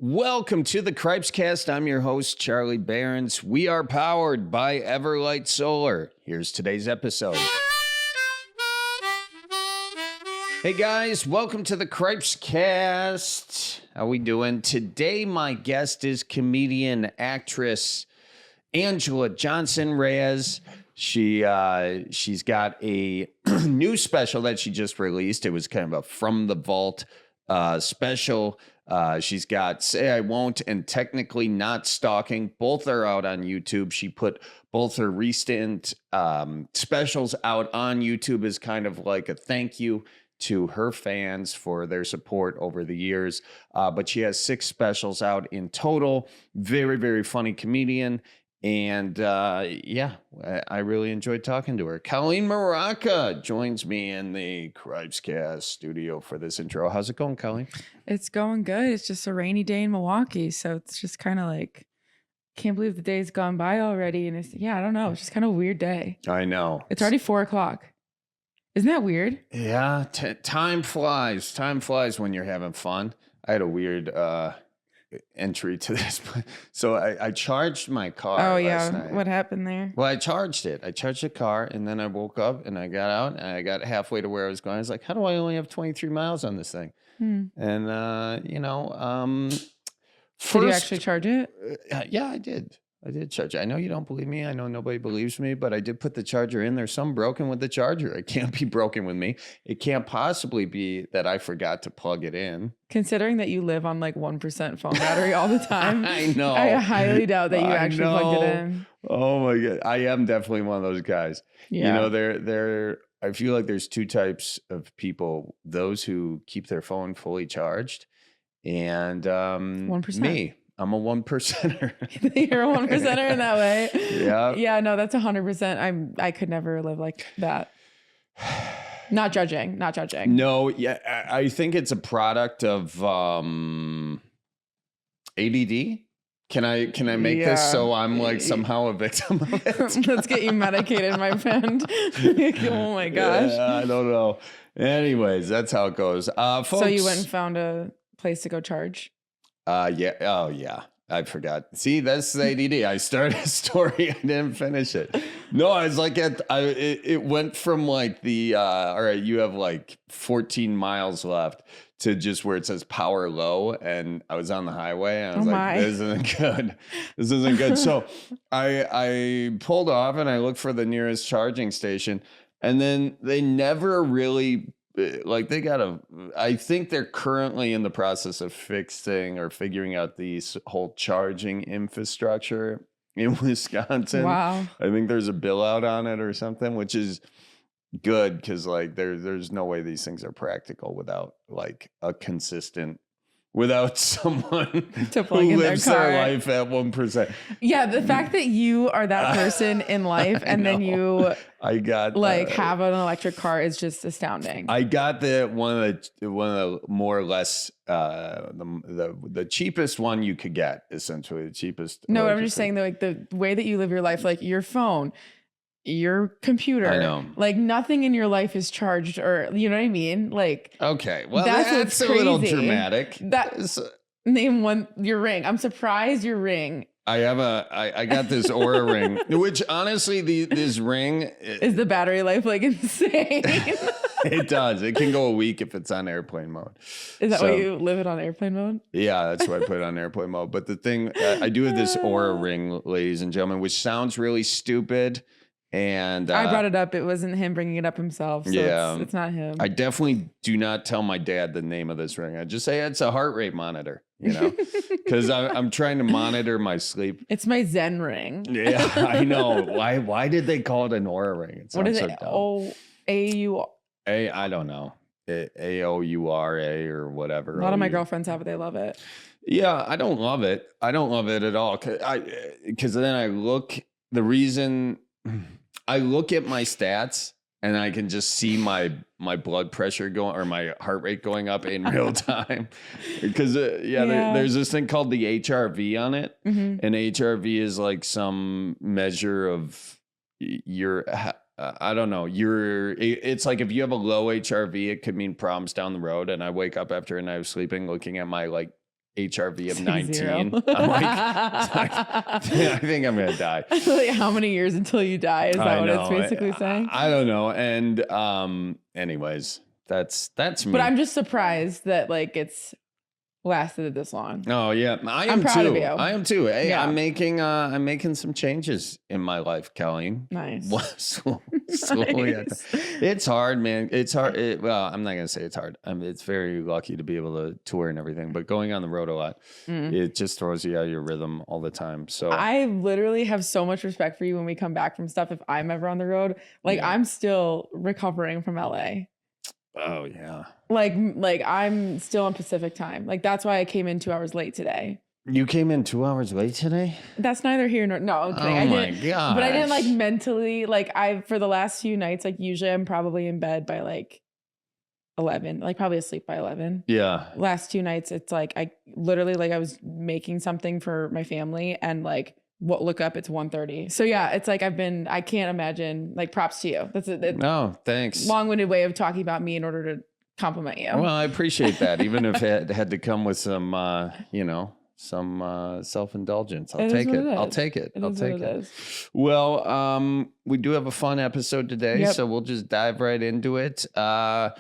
Welcome to the Cripescast. I'm your host, Charlie Behrens. We are powered by Everlight Solar. Here's today's episode. Hey guys, welcome to the Cripescast. How we doing? Today, my guest is comedian, actress, Anjelah Johnson-Reyes. She's got a new special that she just released. It was kind of a From the Vault special. She's got Say I Won't and Technically Not Stalking. Both are out on YouTube. She put both her recent specials out on YouTube as kind of like a thank you to her fans for their support over the years. But she has 6 specials out in total. Very, very funny comedian. And I really enjoyed talking to her. Callen joins me in the Cripescast studio for this intro. How's it going, Callen? It's going good. It's just a rainy day in Milwaukee. So it's just kind of like, can't believe the day's gone by already. And I don't know. It's just kind of a weird day. I know. It's already 4:00. Isn't that weird? Yeah. Time flies. Time flies when you're having fun. I had a weird entry to this. So I charged my car last night. What happened there? Well, I charged it. I charged the car, and then I woke up and I got out and I got halfway to where I was going. I was like, how do I only have 23 miles on this thing? And, Did you actually charge it? Yeah, I did. I did charge it. I know you don't believe me. I know nobody believes me, but I did put the charger in. There's something broken with the charger. It can't be broken with me. It can't possibly be that I forgot to plug it in. Considering that you live on like 1% phone battery all the time. I know. I highly doubt that you actually plugged it in. Oh my God. I am definitely one of those guys. Yeah. You know, I feel like there's 2 types of people: those who keep their phone fully charged, and 1%. Me. I'm a 1%er. You're a 1%er in that way. Yeah. Yeah, no, that's 100%. I could never live like that. Not judging. No, yeah, I think it's a product of ADD. Can I make this so I'm like somehow a victim of it? Let's get you medicated, my friend. Oh my gosh. Yeah, I don't know. Anyways, that's how it goes. Folks, so you went and found a place to go charge? Yeah. Oh, yeah. I forgot. See, that's the ADD. I started a story. I didn't finish it. No, I was like, it went from like all right, you have like 14 miles left to just where it says power low. And I was on the highway and I was like, this isn't good. This isn't good. So I pulled off and I looked for the nearest charging station. And then they never really, like, I think they're currently in the process of fixing or figuring out the whole charging infrastructure in Wisconsin. Wow. I think there's a bill out on it or something, which is good because like there's no way these things are practical without like a consistent, without someone to plug who in lives their car. their life at 1%. Yeah, the fact that you are that person in life and then you have an electric car is just astounding. I got one of the more or less the cheapest one you could get, essentially the cheapest. No, I'm just saying that like the way that you live your life, like your phone, your computer, I know, like nothing in your life is charged, or you know what I mean? Like, okay, well that's a little dramatic. Name one, your ring. I'm surprised your ring. I got this Aura ring, which honestly, this ring is the battery life like insane. It does. It can go a week if it's on airplane mode. Is that why you live it on airplane mode? Yeah, that's why I put it on airplane mode. But the thing, I do have this Aura ring, ladies and gentlemen, which sounds really stupid. And I brought it up. It wasn't him bringing it up himself. So yeah, it's not him. I definitely do not tell my dad the name of this ring. I just say it's a heart rate monitor, you know, because I'm trying to monitor my sleep. It's my Zen ring. Yeah, I know. Why did they call it an Aura ring? What is it? I don't know. AOURA or whatever. A lot of my girlfriends have it. They love it. Yeah, I don't love it. I don't love it at all. Because then I look at my stats and I can just see my blood pressure going or my heart rate going up in real time. Because there's this thing called the HRV on it. Mm-hmm. And HRV is like some measure of your, I don't know, it's like if you have a low HRV, it could mean problems down the road. And I wake up after a night of sleeping looking at my like HRV of 0. 19. I'm like, I think I'm gonna die. Like, how many years until you die? Is that what it's basically saying? I don't know. And anyways, that's me. But I'm just surprised that like it's lasted this long. Oh yeah, I'm proud too. of you. I am too. Hey, Yeah. I'm making some changes in my life, Callen. Nice. Slowly. Nice. It's hard, man. It's hard. Well, I'm not gonna say it's hard. It's very lucky to be able to tour and everything, but going on the road a lot, it just throws you out of your rhythm all the time. So I literally have so much respect for you when we come back from stuff. If I'm ever on the road, like I'm still recovering from LA. Oh yeah. Like I'm still on Pacific time. Like that's why I came in 2 hours late today. You came in 2 hours late today? That's neither here nor no. I'm kidding. Oh my god! But I didn't like mentally like for the last few nights. Like usually I'm probably in bed by like 11. Like probably asleep by 11. Yeah. Last 2 nights it's like I literally like I was making something for my family and like look up it's 1:30. So yeah, it's like I can't imagine. Like props to you. That's a No, thanks. long-winded way of talking about me in order to compliment you. Well, I appreciate that. Even if it had to come with some, some self-indulgence. I'll take it. I'll take it. I'll take it. Well, we do have a fun episode today, so we'll just dive right into it. I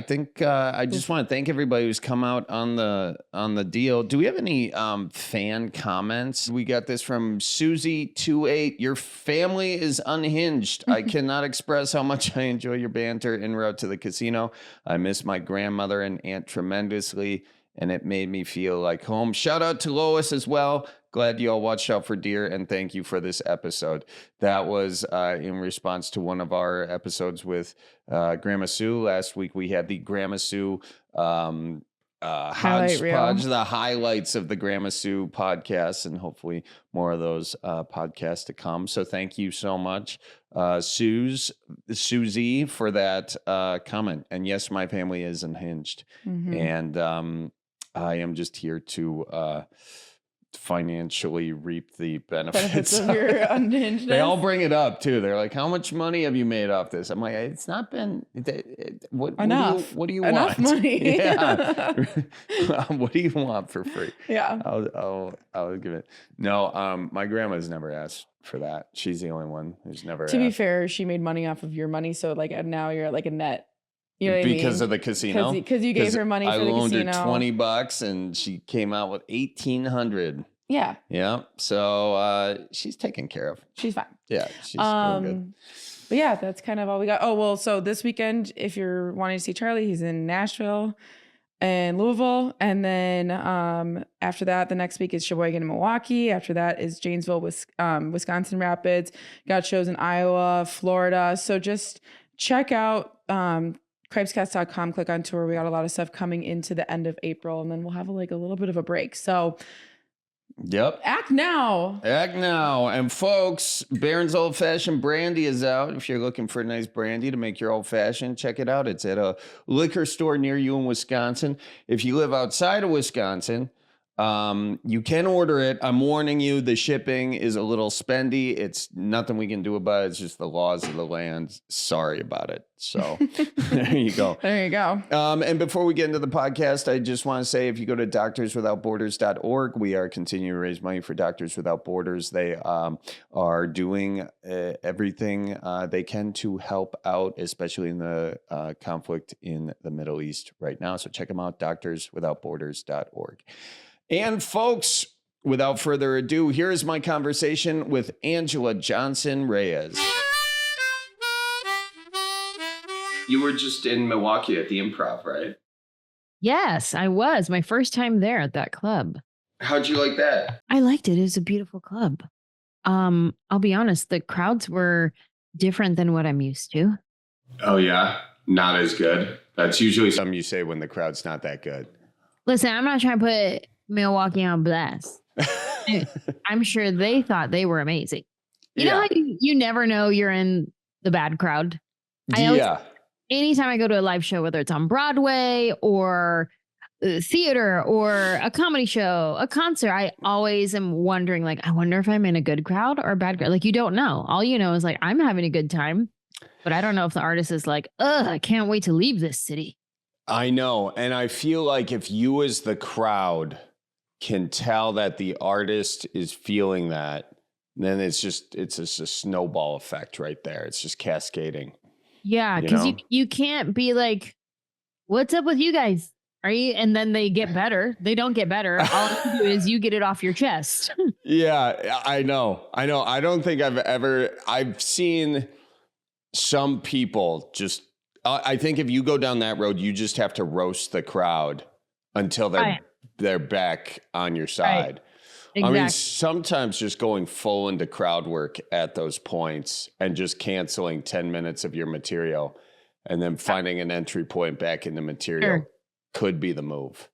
think I just want to thank everybody who's come out on the deal. Do we have any fan comments? We got this from Susie28. Your family is unhinged. I cannot express how much I enjoy your banter en route to the casino. I miss my grandmother and aunt tremendously, and it made me feel like home. Shout out to Lois as well. Glad you all watched out for deer, and thank you for this episode. That was in response to one of our episodes with Grandma Sue. Last week we had the Grandma Sue hodgepodge, the highlights of the Grandma Sue podcast, and hopefully more of those podcasts to come. So thank you so much, Susie, for that comment. And yes, my family is unhinged, and I am just here to financially reap the benefits of your unhingedness. They all bring it up too. They're like, how much money have you made off this? I'm like, it's not been enough. What do you enough want? Money. Yeah. What do you want for free? Yeah. I'll give it. No, my grandma's never asked for that. She's the only one who's never To be fair, she made money off of your money, so like now you're at like a net. You know what because I mean? of the casino. Because you gave her money for the casino. I loaned her $20 and she came out with $1,800. Yeah. Yeah. So she's taken care of. She's fine. Yeah. She's doing good. But yeah, that's kind of all we got. Oh, well, so this weekend, if you're wanting to see Charlie, he's in Nashville and Louisville. And then after that, the next week is Sheboygan and Milwaukee. After that is Janesville, Wisconsin Rapids. Got shows in Iowa, Florida. So just check out Cripescast.com, click on tour. We got a lot of stuff coming into the end of April, and then we'll have a little bit of a break. So yep. Act now. And folks, Barron's Old Fashioned Brandy is out. If you're looking for a nice brandy to make your old fashioned, check it out. It's at a liquor store near you in Wisconsin. If you live outside of Wisconsin, you can order it. I'm warning you, the shipping is a little spendy. It's nothing we can do about it. It's just the laws of the land. Sorry about it. So there you go. There you go. And before we get into the podcast, I just want to say, if you go to doctorswithoutborders.org, we are continuing to raise money for Doctors Without Borders. They are doing everything they can to help out, especially in the conflict in the Middle East right now. So check them out, doctorswithoutborders.org. And folks, without further ado, here is my conversation with Anjelah Johnson-Reyes. You were just in Milwaukee at the Improv, right? Yes, I was. My first time there at that club. How'd you like that? I liked it. It was a beautiful club. I'll be honest, the crowds were different than what I'm used to. Oh, yeah? Not as good? That's usually something you say when the crowd's not that good. Listen, I'm not trying to put Milwaukee on blast. I'm sure they thought they were amazing. You know how you never know you're in the bad crowd? Anytime I go to a live show, whether it's on Broadway or theater or a comedy show, a concert, I always am wondering, like, I wonder if I'm in a good crowd or a bad crowd. Like, you don't know. All you know is, like, I'm having a good time, but I don't know if the artist is like, I can't wait to leave this city. I know. And I feel like if you as the crowd can tell that the artist is feeling that, then it's just a snowball effect right there. It's just cascading. Yeah, because you can't be like, what's up with you guys? Are you? And then they get better. They don't get better. All you do is you get it off your chest. Yeah, I know. I don't think I've seen some people just, I think if you go down that road, you just have to roast the crowd until they're back on your side. Right. Exactly. I mean, sometimes just going full into crowd work at those points and just canceling 10 minutes of your material and then finding an entry point back in the material could be the move.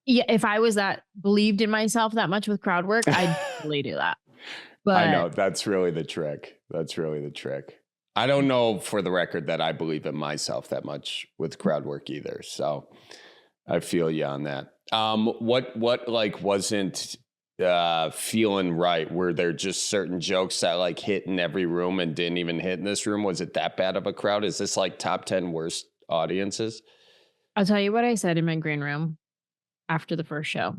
Yeah, if I was believed in myself that much with crowd work, I'd totally do that. But I know, that's really the trick. I don't know, for the record, that I believe in myself that much with crowd work either. So I feel you on that. What like wasn't feeling right? Were there just certain jokes that like hit in every room and didn't even hit in this room? Was it that bad of a crowd? Is this like top 10 worst audiences? I'll tell you what I said in my green room after the first show.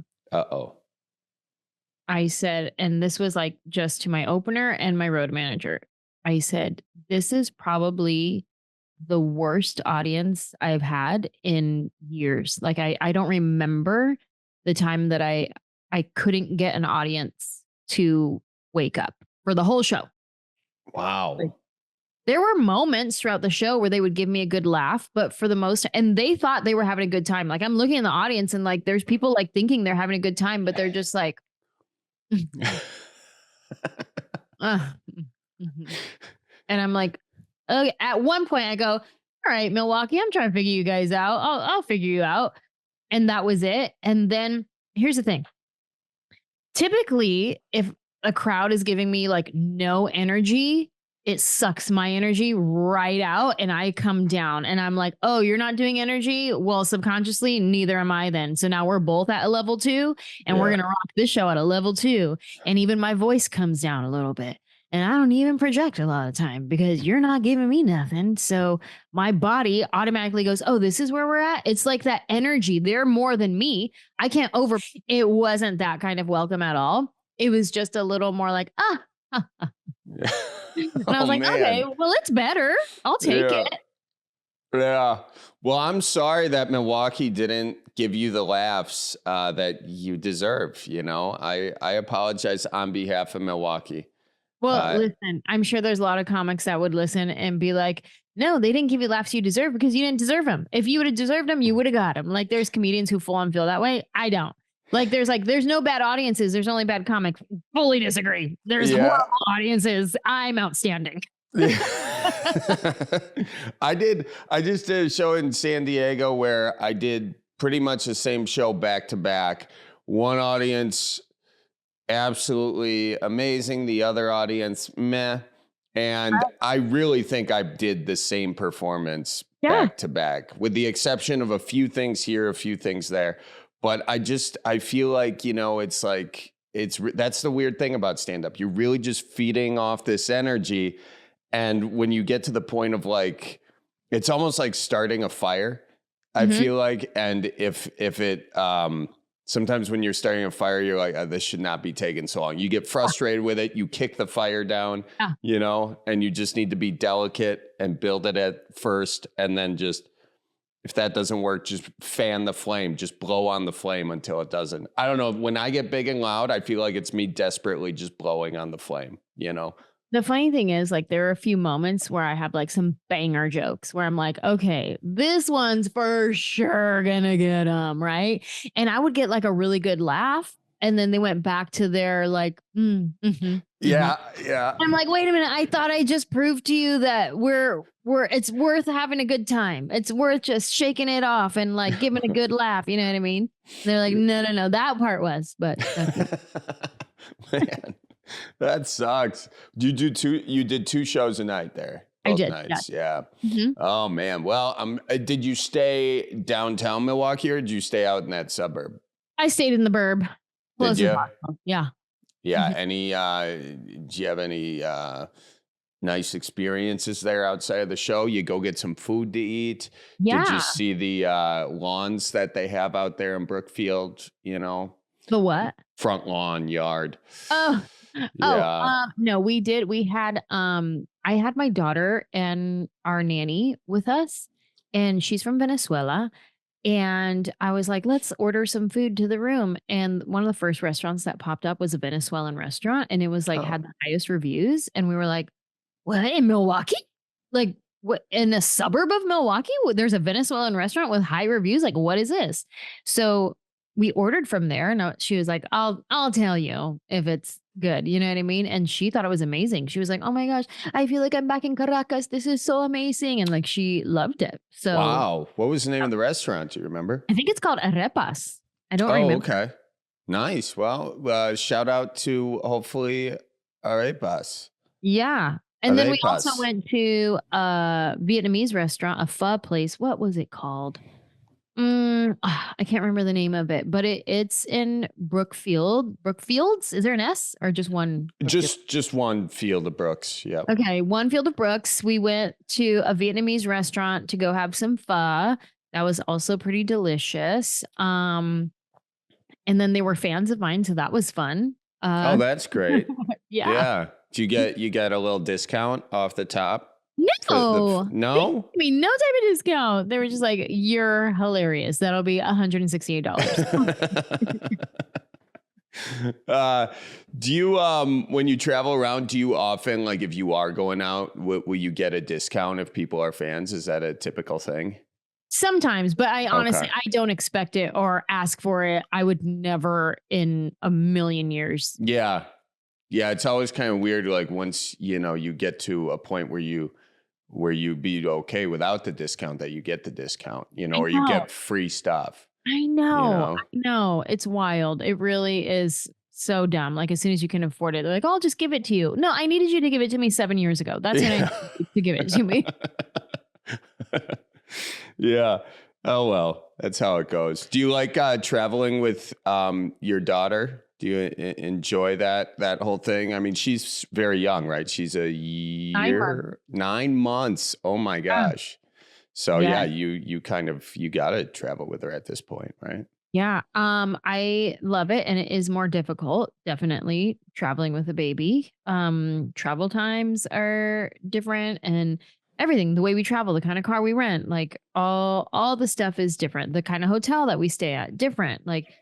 I said, and this was like just to my opener and my road manager. I said, this is probably the worst audience I've had in years. Like I don't remember the time that I couldn't get an audience to wake up for the whole show. Wow. Like, there were moments throughout the show where they would give me a good laugh, but for the most, and they thought they were having a good time. Like I'm looking in the audience and like, there's people like thinking they're having a good time, but they're just like, and I'm like, okay. At one point I go, all right, Milwaukee, I'm trying to figure you guys out. I'll figure you out. And that was it. And then here's the thing. Typically, if a crowd is giving me like no energy, it sucks my energy right out and I come down and I'm like, oh, you're not doing energy? Well, subconsciously, neither am I then. So now we're both at a level 2 and we're going to rock this show at a level 2. And even my voice comes down a little bit. And I don't even project a lot of time because you're not giving me nothing. So my body automatically goes, oh, this is where we're at. It's like that energy. They're more than me. I can't It wasn't that kind of welcome at all. It was just a little more like, And I was like, okay, well, it's better. I'll take it. Yeah. Well, I'm sorry that Milwaukee didn't give you the laughs that you deserve. You know, I apologize on behalf of Milwaukee. Well, listen, I'm sure there's a lot of comics that would listen and be like, no, they didn't give you laughs you deserve because you didn't deserve them. If you would have deserved them, you would have got them. Like there's comedians who full on feel that way. I don't. There's no bad audiences. There's only bad comics. Fully disagree. There's horrible audiences. I'm outstanding. I just did a show in San Diego where I did pretty much the same show back to back. One audience, absolutely amazing. The other audience, meh. And I really think I did the same performance back to back, with the exception of a few things here, a few things there. But I feel like, you know, it's like, that's the weird thing about stand-up. You're really just feeding off this energy. And when you get to the point of like, it's almost like starting a fire, I feel like. And if it, sometimes when you're starting a fire, you're like, oh, this should not be taking so long. You get frustrated with it. You kick the fire down, you know, and you just need to be delicate and build it at first. And then just, if that doesn't work, just fan the flame, just blow on the flame until it doesn't. I don't know. When I get big and loud, I feel like it's me desperately just blowing on the flame, you know? The funny thing is, like, there are a few moments where I have like some banger jokes where I'm like, okay, this one's for sure gonna get them, right? And I would get like a really good laugh. And then they went back to their like, Yeah. I'm like, wait a minute. I thought I just proved to you that it's worth having a good time. It's worth just shaking it off and like giving a good laugh. You know what I mean? They're like, no, that part was, but. Man, that sucks. You did 2 shows a night there. I did. Nights. Yeah. Oh man. Well, did you stay downtown Milwaukee or did you stay out in that suburb? I stayed in the burb. Did you? Yeah. Yeah. Any, do you have any nice experiences there outside of the show? You go get some food to eat. Yeah. Did you see the lawns that they have out there in Brookfield? The what? Front lawn yard. Oh, Yeah. no, we did. We had, I had my daughter and our nanny with us, and she's from Venezuela. And I was like, let's order some food to the room. And one of the first restaurants that popped up was a Venezuelan restaurant. And it was like, had the highest reviews. And we were like, what, in Milwaukee? Like, what, in a suburb of Milwaukee? There's a Venezuelan restaurant with high reviews? Like, what is this? So we ordered from there, and she was like, I'll tell you if it's good. You know what I mean? And she thought it was amazing. She was like, oh my gosh, I feel like I'm back in Caracas. This is so amazing. And like, she loved it. So wow. What was the name of the restaurant? Do you remember? I think it's called Arepas. I don't remember. Okay. Nice. Well, shout out to hopefully Arepas. Yeah. And then we Arepas. also went to a Vietnamese restaurant, a pho place. What was it called? I can't remember the name of it, but it's in Brookfield. Brookfields? Is there an S or just one? Just one field of Brooks. Yeah. Okay, one field of Brooks. We went to a Vietnamese restaurant to go have some pho. That was also pretty delicious. And then they were fans of mine, so that was fun. Oh, that's great. Yeah. Do you get a little discount off the top? No. No? I mean, no type of discount. They were just like, you're hilarious. That'll be $168. Do you, when you travel around, do you often, like, if you are going out, will you get a discount if people are fans? Is that a typical thing? Sometimes, but I honestly, I don't expect it or ask for it. I would never in a million years. Yeah. Yeah. It's always kind of weird. Like once, you get to a point where you be okay without the discount, that you get the discount, or you get free stuff. I know. It's wild. It really is so dumb. Like as soon as you can afford it, they're like, oh, I'll just give it to you. No, I needed you to give it to me 7 years ago. That's when I to give it to me. Yeah. Oh, well, that's how it goes. Do you like traveling with your daughter? Do you enjoy that whole thing? I mean, she's very young, right? She's a year, 9 months. Oh my gosh. So yeah, you got to travel with her at this point, right? Yeah. I love it. And it is more difficult, definitely, traveling with a baby. Travel times are different and everything, the way we travel, the kind of car we rent, like all the stuff is different. The kind of hotel that we stay at, different. Like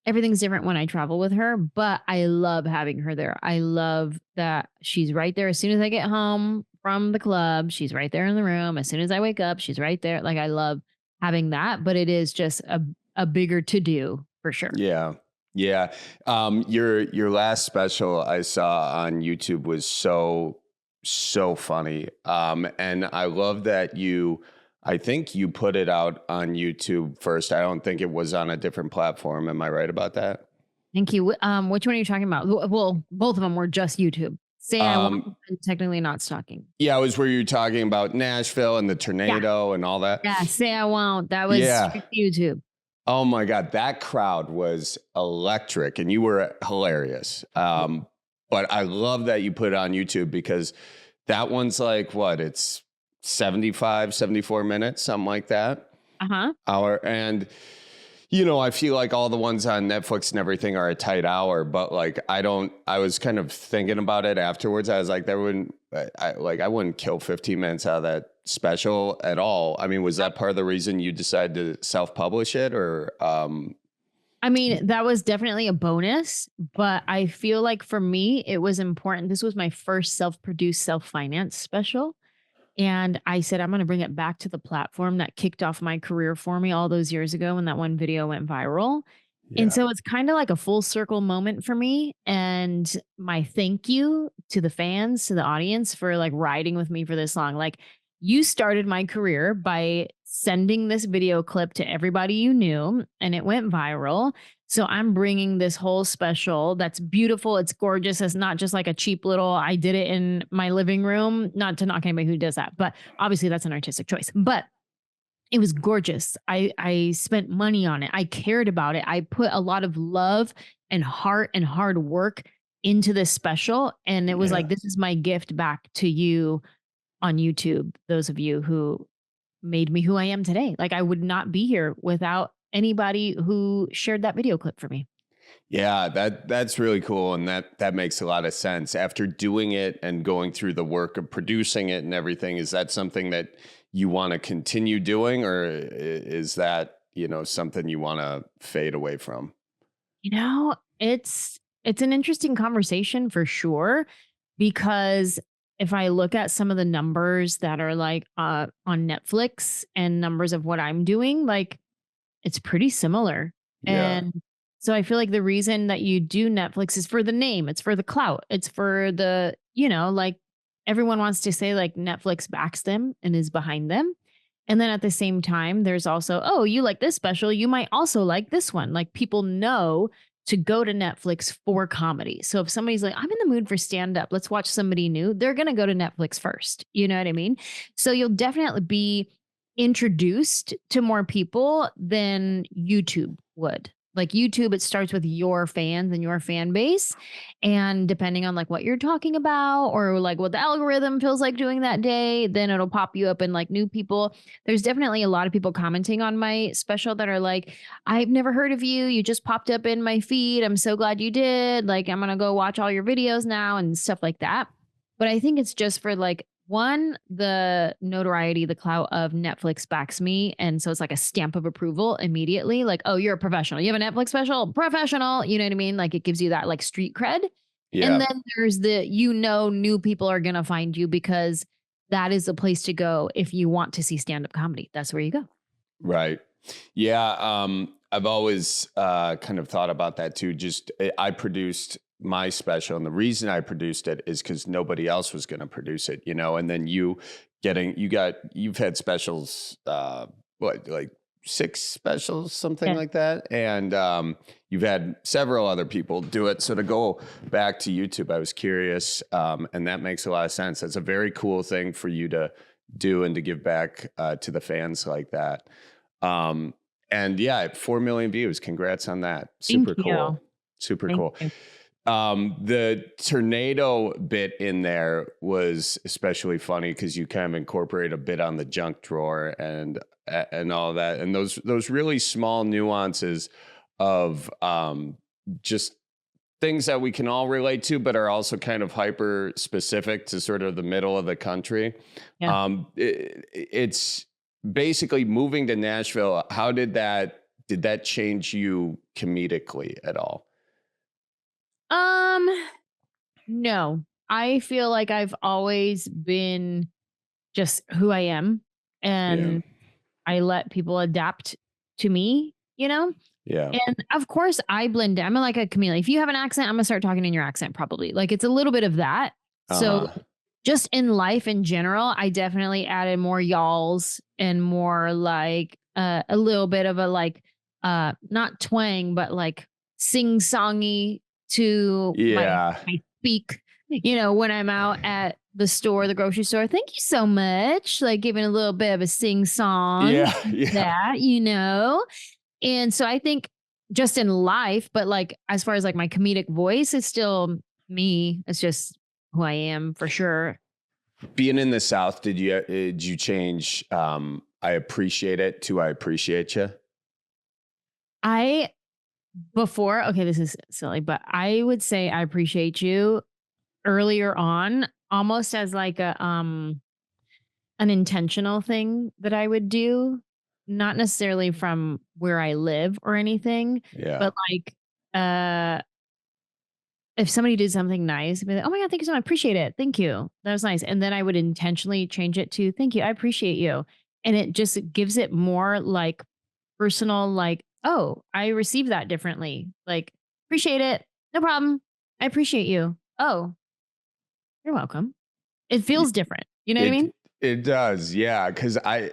everything's different when I travel with her, but I love having her there. I love that she's right there. As soon as I get home from the club, she's right there in the room. As soon as I wake up, she's right there. Like I love having that, but it is just a bigger to-do for sure. Yeah. Yeah. Your last special I saw on YouTube was so funny. And I love that I think you put it out on YouTube first. I don't think it was on a different platform. Am I right about that? Thank you. Which one are you talking about? Well, both of them were just YouTube. Say I won't, and technically not stalking. Yeah, it was where you were talking about Nashville and the tornado and all that. Yeah, say I won't. That was YouTube. Oh my God, that crowd was electric and you were hilarious. But I love that you put it on YouTube because that one's like, what? It's 74 minutes, something like that. Hour. And, I feel like all the ones on Netflix and everything are a tight hour, but like, I was kind of thinking about it afterwards. I was like, I wouldn't kill 15 minutes out of that special at all. I mean, was that part of the reason you decided to self-publish it or, I mean, that was definitely a bonus, but I feel like for me, it was important. This was my first self-produced, self-financed special. And I said, I'm going to bring it back to the platform that kicked off my career for me all those years ago when that one video went viral. Yeah. And so it's kind of like a full circle moment for me. And my thank you to the fans, to the audience for like riding with me for this long. Like you started my career by sending this video clip to everybody you knew and it went viral. So I'm bringing this whole special that's beautiful. It's gorgeous. It's not just like a cheap little, I did it in my living room, not to knock anybody who does that, but obviously that's an artistic choice, but it was gorgeous. I spent money on it. I cared about it. I put a lot of love and heart and hard work into this special. And it was like, this is my gift back to you on YouTube. Those of you who made me who I am today. Like I would not be here without anybody who shared that video clip for me. Yeah, that's really cool. And that makes a lot of sense. After doing it and going through the work of producing it and everything, is that something that you want to continue doing, or is that, something you want to fade away from? It's an interesting conversation for sure, because if I look at some of the numbers that are like on Netflix and numbers of what I'm doing, like it's pretty similar. Yeah. And so I feel like the reason that you do Netflix is for the name, it's for the clout, it's for the, like everyone wants to say like Netflix backs them and is behind them. And then at the same time, there's also, oh, you like this special, you might also like this one. Like people know to go to Netflix for comedy. So if somebody's like, I'm in the mood for stand-up, let's watch somebody new, they're going to go to Netflix first. You know what I mean? So you'll definitely be introduced to more people than YouTube would. Like YouTube, it starts with your fans and your fan base. And depending on like what you're talking about or like what the algorithm feels like doing that day, then it'll pop you up in like new people. There's definitely a lot of people commenting on my special that are like, I've never heard of you. You just popped up in my feed. I'm so glad you did. Like, I'm going to go watch all your videos now and stuff like that. But I think it's just for like, one, the notoriety, the clout of Netflix backs me. And so it's like a stamp of approval immediately. Like, oh, you're a professional. You have a Netflix special? Professional. You know what I mean? Like it gives you that like street cred. Yeah. And then there's the, new people are going to find you because that is the place to go if you want to see stand-up comedy. That's where you go. Right. Yeah. I've always kind of thought about that too. I produced my special, and the reason I produced it is because nobody else was going to produce it, and then you've had specials, like 6 specials, something like that. And you've had several other people do it. So to go back to YouTube, I was curious. And that makes a lot of sense. That's a very cool thing for you to do and to give back to the fans like that. And yeah, 4 million views. Congrats on that. Super cool. Super cool. The tornado bit in there was especially funny because you kind of incorporate a bit on the junk drawer and all that, and those really small nuances of just things that we can all relate to, but are also kind of hyper specific to sort of the middle of the country. Yeah. It's basically moving to Nashville. How did that change you comedically at all? No, I feel like I've always been just who I am, and I let people adapt to me, Yeah. And of course I blend in. I'm like a chameleon. If you have an accent, I'm gonna start talking in your accent probably. Like it's a little bit of that. So just in life in general, I definitely added more y'alls and more like a little bit of a like not twang, but like sing-songy to my speak, when I'm out at the store, the grocery store. Thank you so much. Like giving a little bit of a sing-song. That, And so I think just in life, but like as far as like my comedic voice, it's still me. It's just who I am for sure. Being in the South, did you change I appreciate it to I appreciate you? Okay, this is silly, but I would say I appreciate you earlier on, almost as like an intentional thing that I would do, not necessarily from where I live or anything, but like if somebody did something nice, I'd be like, oh my God, thank you so much. I appreciate it. Thank you. That was nice. And then I would intentionally change it to thank you. I appreciate you. And it just gives it more like personal, like, oh, I received that differently. Like, appreciate it. No problem. I appreciate you. Oh, you're welcome. It feels different. You know what I mean? It does. Yeah. Cause I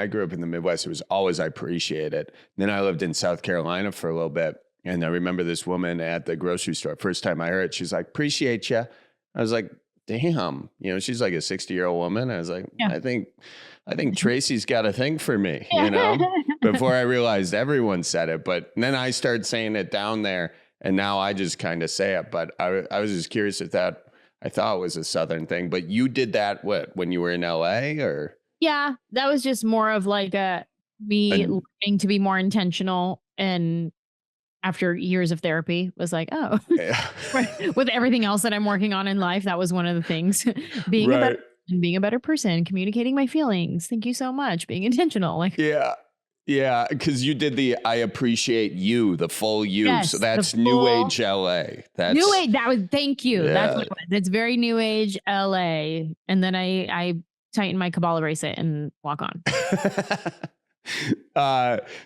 grew up in the Midwest. It was always, I appreciate it. Then I lived in South Carolina for a little bit. And I remember this woman at the grocery store. First time I heard it, she's like, appreciate you. I was like, damn, she's like a 60-year-old woman. I was like, I think Tracy's got a thing for me, before I realized everyone said it. But then I started saying it down there. And now I just kind of say it, but I was just curious if I thought it was a Southern thing, but you did that when you were in LA or? Yeah, that was just more of like me learning to be more intentional, and after years of therapy was like, oh, with everything else that I'm working on in life, that was one of the things. being a better person, communicating my feelings. Thank you so much. Being intentional. Like, yeah, because you did I appreciate you, the full you. Yes, so that's new age LA. That's new age. Thank you. Yeah. That's what it was. It's very new age LA. And then I tighten my Kabbalah bracelet and walk on.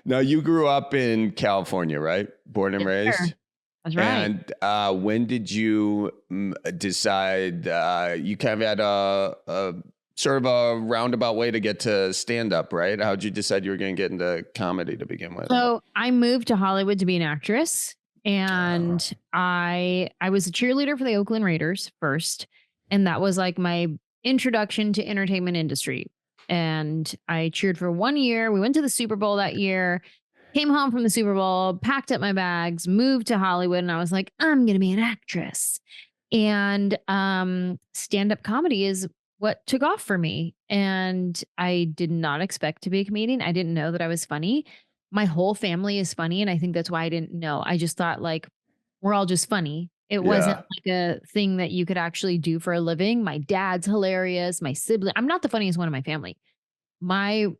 Now you grew up in California, right? Born and raised. Sure. That's right. And when did you decide you kind of had a sort of a roundabout way to get to stand up, right? How'd you decide you were going to get into comedy to begin with? So I moved to Hollywood to be an actress, and I was a cheerleader for the Oakland Raiders first, and that was like my introduction to entertainment industry. And I cheered for 1 year. We went to the Super Bowl that year, came home from the Super Bowl, packed up my bags, moved to Hollywood, and I was like, I'm going to be an actress. And stand-up comedy is what took off for me. And I did not expect to be a comedian. I didn't know that I was funny. My whole family is funny, and I think that's why I didn't know. I just thought like, we're all just funny. It wasn't like a thing that you could actually do for a living. My dad's hilarious. My sibling, I'm not the funniest one in my family. My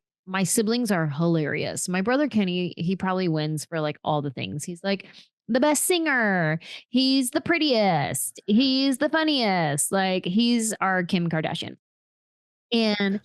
siblings are hilarious. My brother Kenny, he probably wins for like all the things. He's like the best singer. He's the prettiest. He's the funniest. Like, he's our Kim Kardashian. And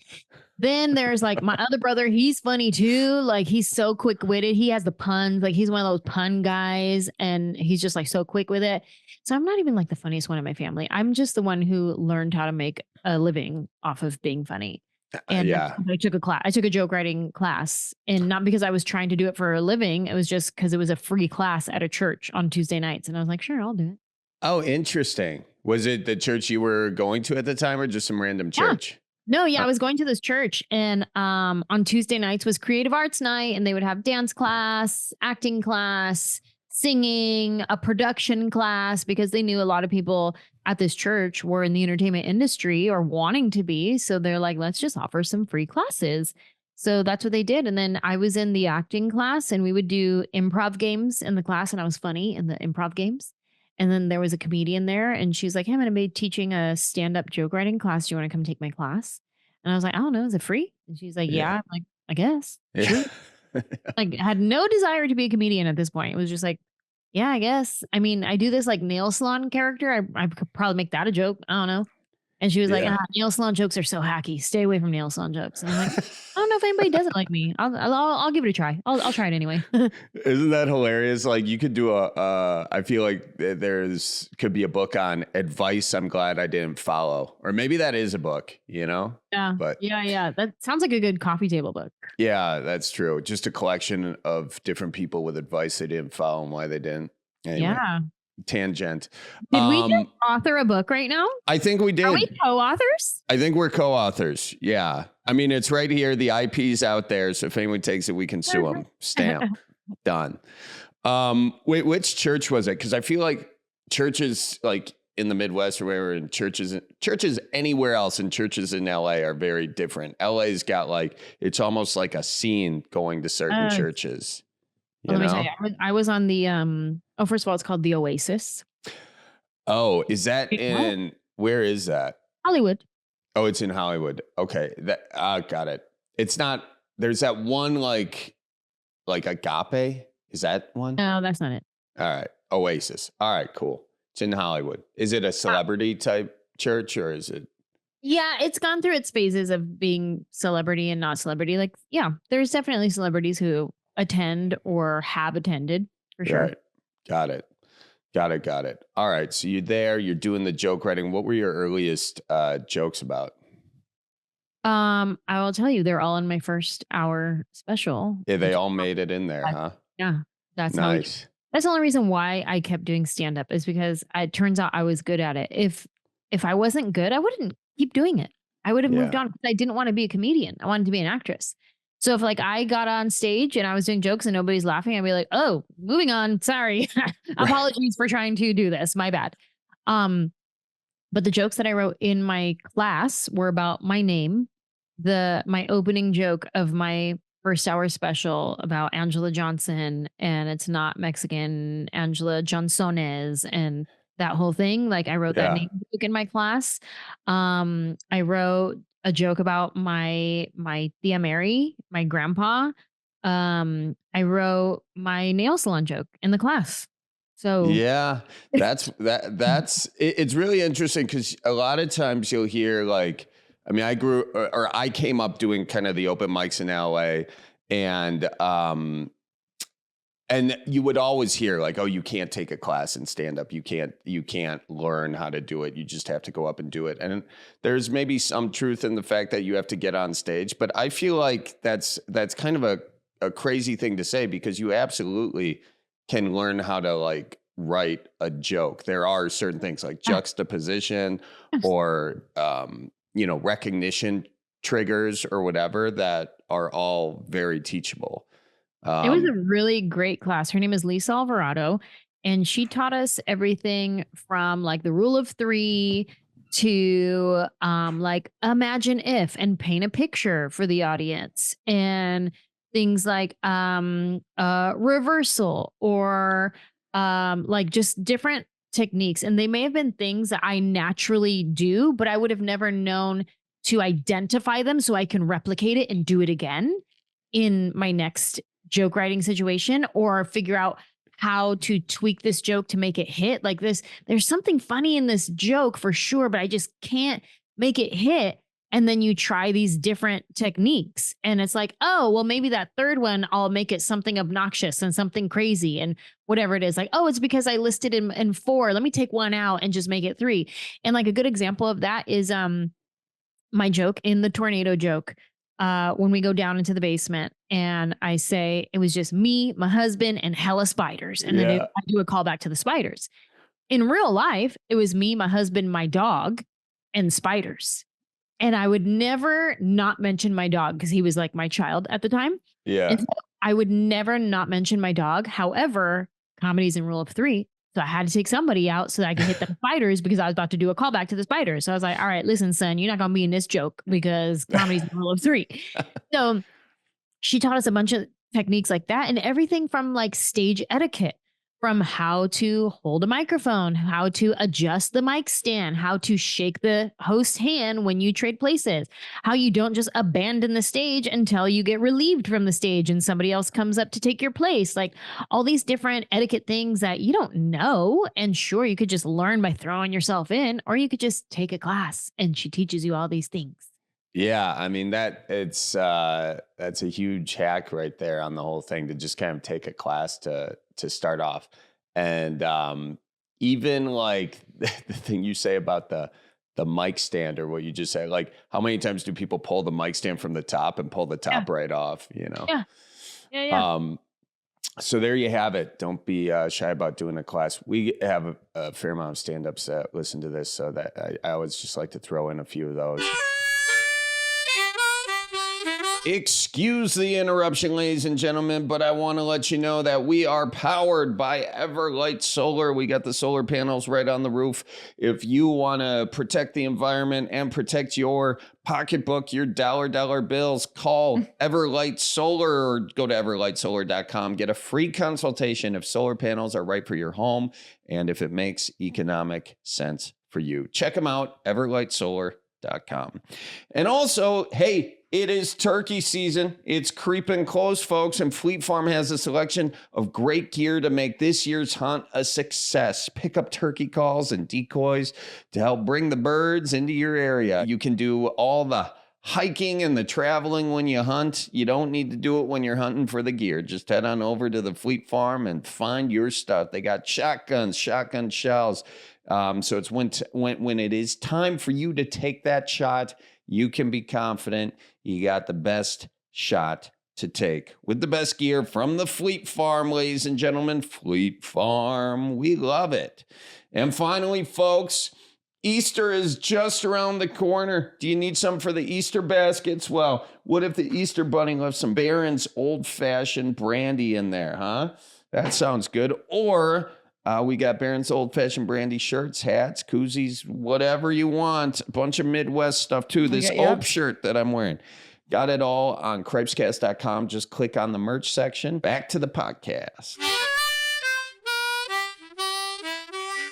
then there's like my other brother. He's funny too. Like, he's so quick witted. He has the puns. Like, he's one of those pun guys, and he's just like so quick with it. So I'm not even like the funniest one in my family. I'm just the one who learned how to make a living off of being funny. And I took a joke writing class, and not because I was trying to do it for a living. It was just because it was a free class at a church on Tuesday nights. And I was like, sure, I'll do it. Oh, interesting. Was it the church you were going to at the time, or just some random church? No, I was going to this church, and on Tuesday nights was creative arts night, and they would have dance class, acting class, singing, a production class, because they knew a lot of people at this church were in the entertainment industry or wanting to be. So they're like, let's just offer some free classes. So that's what they did. And then I was in the acting class, and we would do improv games in the class, and I was funny in the improv games. And then there was a comedian there, and she's like, hey, I'm going to be teaching a stand-up joke writing class. Do you want to come take my class? And I was like, I don't know. Is it free? And she's like, yeah. I'm like, I guess. Sure. Like, I had no desire to be a comedian at this point. It was just like, yeah, I guess. I mean, I do this like nail salon character. I could probably make that a joke. I don't know. And she was like, nail salon jokes are so hacky. Stay away from nail salon jokes. And I'm like, I don't know if anybody doesn't like me. I'll give it a try. I'll try it anyway. Isn't that hilarious? Like, you could do I feel like could be a book on advice I'm glad I didn't follow. Or maybe that is a book, you know? Yeah. But yeah. That sounds like a good coffee table book. Yeah, that's true. Just a collection of different people with advice they didn't follow and why they didn't. Anyway. Yeah. Tangent. Did we just author a book right now? I think we did. Are we co-authors? I think we're co-authors. Yeah. I mean, it's right here. The IP's out there. So if anyone takes it, we can sue them. Stamp. Done. Wait, which church was it? Because I feel like churches like in the Midwest or wherever, and churches anywhere else, and churches in LA are very different. LA's got like, it's almost like a scene going to certain churches. Let me tell you, I was on the first of all, it's called the Oasis. Oh, is that where is that? Hollywood. Oh, it's in Hollywood. Okay. Got it. It's not, there's that one like Agape. Is that one? No, that's not it. All right. Oasis. All right, cool. It's in Hollywood. Is it a celebrity type church, or is it? Yeah, it's gone through its phases of being celebrity and not celebrity. Like, yeah, there's definitely celebrities who attend or have attended for sure. Right. Got it. All right. So you're doing the joke writing. What were your earliest jokes about? I will tell you, they're all in my first hour special. Yeah, they all made it in there, huh? Yeah. That's nice. That's the only reason why I kept doing stand-up, is because it turns out I was good at it. If I wasn't good, I wouldn't keep doing it. I would have moved on, because I didn't want to be a comedian. I wanted to be an actress. So if like I got on stage and I was doing jokes and nobody's laughing, I'd be like, oh, moving on. Sorry. Apologies for trying to do this. My bad. But the jokes that I wrote in my class were about my name, my opening joke of my first hour special about Anjelah Johnson, and it's not Mexican, Anjelah Johnson-Reyes, and that whole thing. Like I wrote that name joke in my class. I wrote a joke about my Tia Mary, my grandpa. I wrote my nail salon joke in the class. So yeah, that's it's really interesting because a lot of times you'll hear like, I mean, I came up doing kind of the open mics in LA, and you would always hear like, oh, you can't take a class in stand up. You can't learn how to do it. You just have to go up and do it. And there's maybe some truth in the fact that you have to get on stage, but I feel like that's kind of a crazy thing to say, because you absolutely can learn how to like write a joke. There are certain things like juxtaposition or, recognition triggers or whatever that are all very teachable. It was a really great class. Her name is Lisa Alvarado, and she taught us everything from like the rule of 3 to like imagine if and paint a picture for the audience, and things like reversal or like just different techniques. And they may have been things that I naturally do, but I would have never known to identify them so I can replicate it and do it again in my next joke writing situation, or figure out how to tweak this joke to make it hit. Like this, there's something funny in this joke for sure, but I just can't make it hit. And then you try these different techniques and it's like, oh, well, maybe that third one, I'll make it something obnoxious and something crazy and whatever it is. Like, oh, it's because I listed in 4. Let me take 1 out and just make it 3. And like a good example of that is my joke in the tornado joke. When we go down into the basement and I say it was just me, my husband, and hella spiders. And then I do a callback to the spiders. In real life, it was me, my husband, my dog, and spiders. And I would never not mention my dog because he was like my child at the time. Yeah. And so I would never not mention my dog. However, comedy's in rule of 3. So I had to take somebody out so that I could hit the spiders because I was about to do a callback to the spiders. So I was like, all right, listen, son, you're not going to be in this joke because comedy's the rule of 3. So she taught us a bunch of techniques like that, and everything from like stage etiquette, from how to hold a microphone, how to adjust the mic stand, how to shake the host's hand when you trade places, how you don't just abandon the stage until you get relieved from the stage and somebody else comes up to take your place. Like all these different etiquette things that you don't know. And sure, you could just learn by throwing yourself in, or you could just take a class and she teaches you all these things. Yeah, I mean that's a huge hack right there on the whole thing, to just kind of take a class to start off. And even like the thing you say about the mic stand, or what you just said, like how many times do people pull the mic stand from the top and pull the top right off, you know? Yeah. So there you have it. Don't be shy about doing a class. We have a fair amount of stand-ups that listen to this, so that I always just like to throw in a few of those. Excuse the interruption, ladies and gentlemen, but I want to let you know that we are powered by Everlight Solar. We got the solar panels right on the roof. If you want to protect the environment and protect your pocketbook, your dollar bills, call Everlight Solar or go to everlightsolar.com. Get a free consultation if solar panels are right for your home and if it makes economic sense for you. Check them out, everlightsolar.com. And also, hey, it is turkey season. It's creeping close, folks, and Fleet Farm has a selection of great gear to make this year's hunt a success. Pick up turkey calls and decoys to help bring the birds into your area. You can do all the hiking and the traveling when you hunt. You don't need to do it when you're hunting for the gear. Just head on over to the Fleet Farm and find your stuff. They got shotguns, shotgun shells. So it's when it is time for you to take that shot, you can be confident you got the best shot to take with the best gear from the Fleet Farm, ladies and gentlemen. Fleet Farm, we love it. And finally, folks, Easter is just around the corner. Do you need some for the Easter baskets? Well, what if the Easter bunny left some Barron's old-fashioned brandy in there, huh? That sounds good. Or we got Barron's old-fashioned brandy shirts, hats, koozies, whatever you want. A bunch of Midwest stuff, too. This Ope shirt that I'm wearing. Got it all on Cripescast.com. Just click on the merch section. Back to the podcast.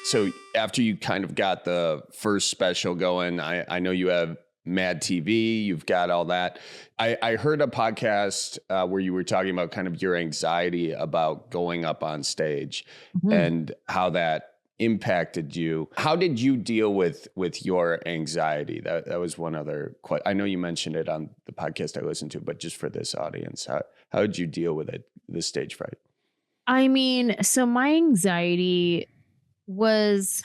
So after you kind of got the first special going, I know you have Mad TV, you've got all that. I heard a podcast where you were talking about kind of your anxiety about going up on stage and how that impacted you. How did you deal with your anxiety? That was one other question. I know you mentioned it on the podcast I listened to, but just for this audience, how did you deal with it, the stage fright? I mean, so my anxiety was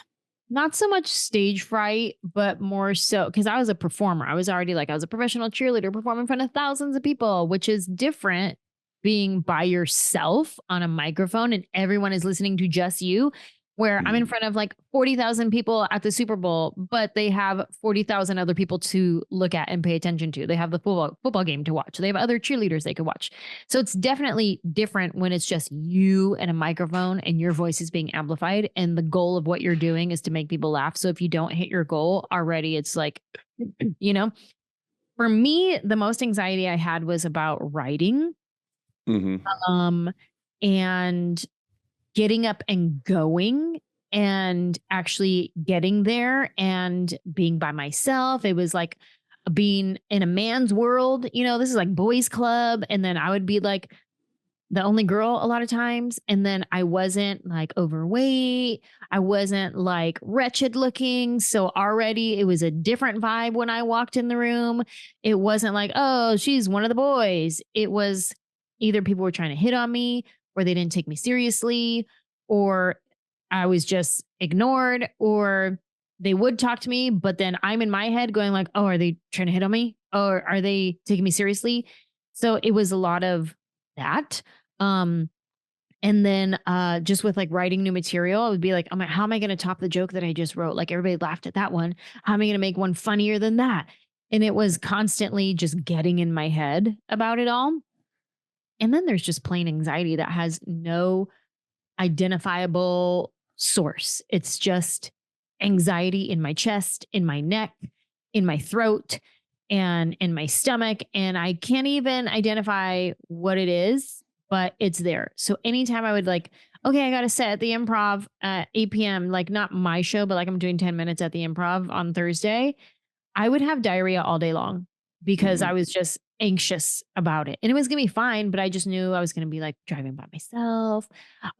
not so much stage fright, but more so because I was a performer. I was already I was a professional cheerleader performing in front of thousands of people, which is different being by yourself on a microphone and everyone is listening to just you. Where I'm in front of 40,000 people at the Super Bowl, but they have 40,000 other people to look at and pay attention to. They have the football game to watch. They have other cheerleaders they could watch. So it's definitely different when it's just you and a microphone and your voice is being amplified. And the goal of what you're doing is to make people laugh. So if you don't hit your goal already, it's for me, the most anxiety I had was about writing. And getting up and going and actually getting there and being by myself. It was like being in a man's world, this is like boys club. And then I would be the only girl a lot of times. And then I wasn't overweight. I wasn't wretched looking. So already it was a different vibe when I walked in the room. It wasn't oh, she's one of the boys. It was either people were trying to hit on me, or they didn't take me seriously, or I was just ignored, or they would talk to me, but then I'm in my head going oh, are they trying to hit on me? Or are they taking me seriously? So it was a lot of that. And then just with writing new material, I would be how am I going to top the joke that I just wrote? Everybody laughed at that one. How am I going to make one funnier than that? And it was constantly just getting in my head about it all. And then there's just plain anxiety that has no identifiable source. It's just anxiety in my chest, in my neck, in my throat, and in my stomach. And I can't even identify what it is, but it's there. So anytime I would okay, I got a set at the Improv at 8 p.m., not my show, but I'm doing 10 minutes at the Improv on Thursday, I would have diarrhea all day long because I was just anxious about it. And it was going to be fine, but I just knew I was going to be driving by myself.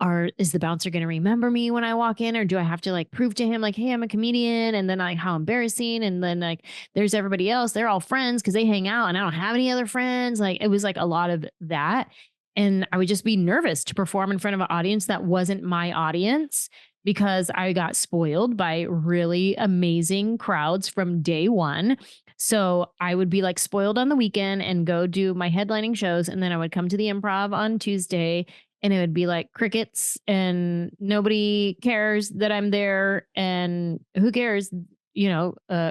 Or is the bouncer going to remember me when I walk in? Or do I have to prove to him hey, I'm a comedian? And then how embarrassing. And then there's everybody else. They're all friends because they hang out and I don't have any other friends. It was a lot of that. And I would just be nervous to perform in front of an audience that wasn't my audience because I got spoiled by really amazing crowds from day one. So I would be spoiled on the weekend and go do my headlining shows. And then I would come to the Improv on Tuesday and it would be crickets and nobody cares that I'm there. And who cares?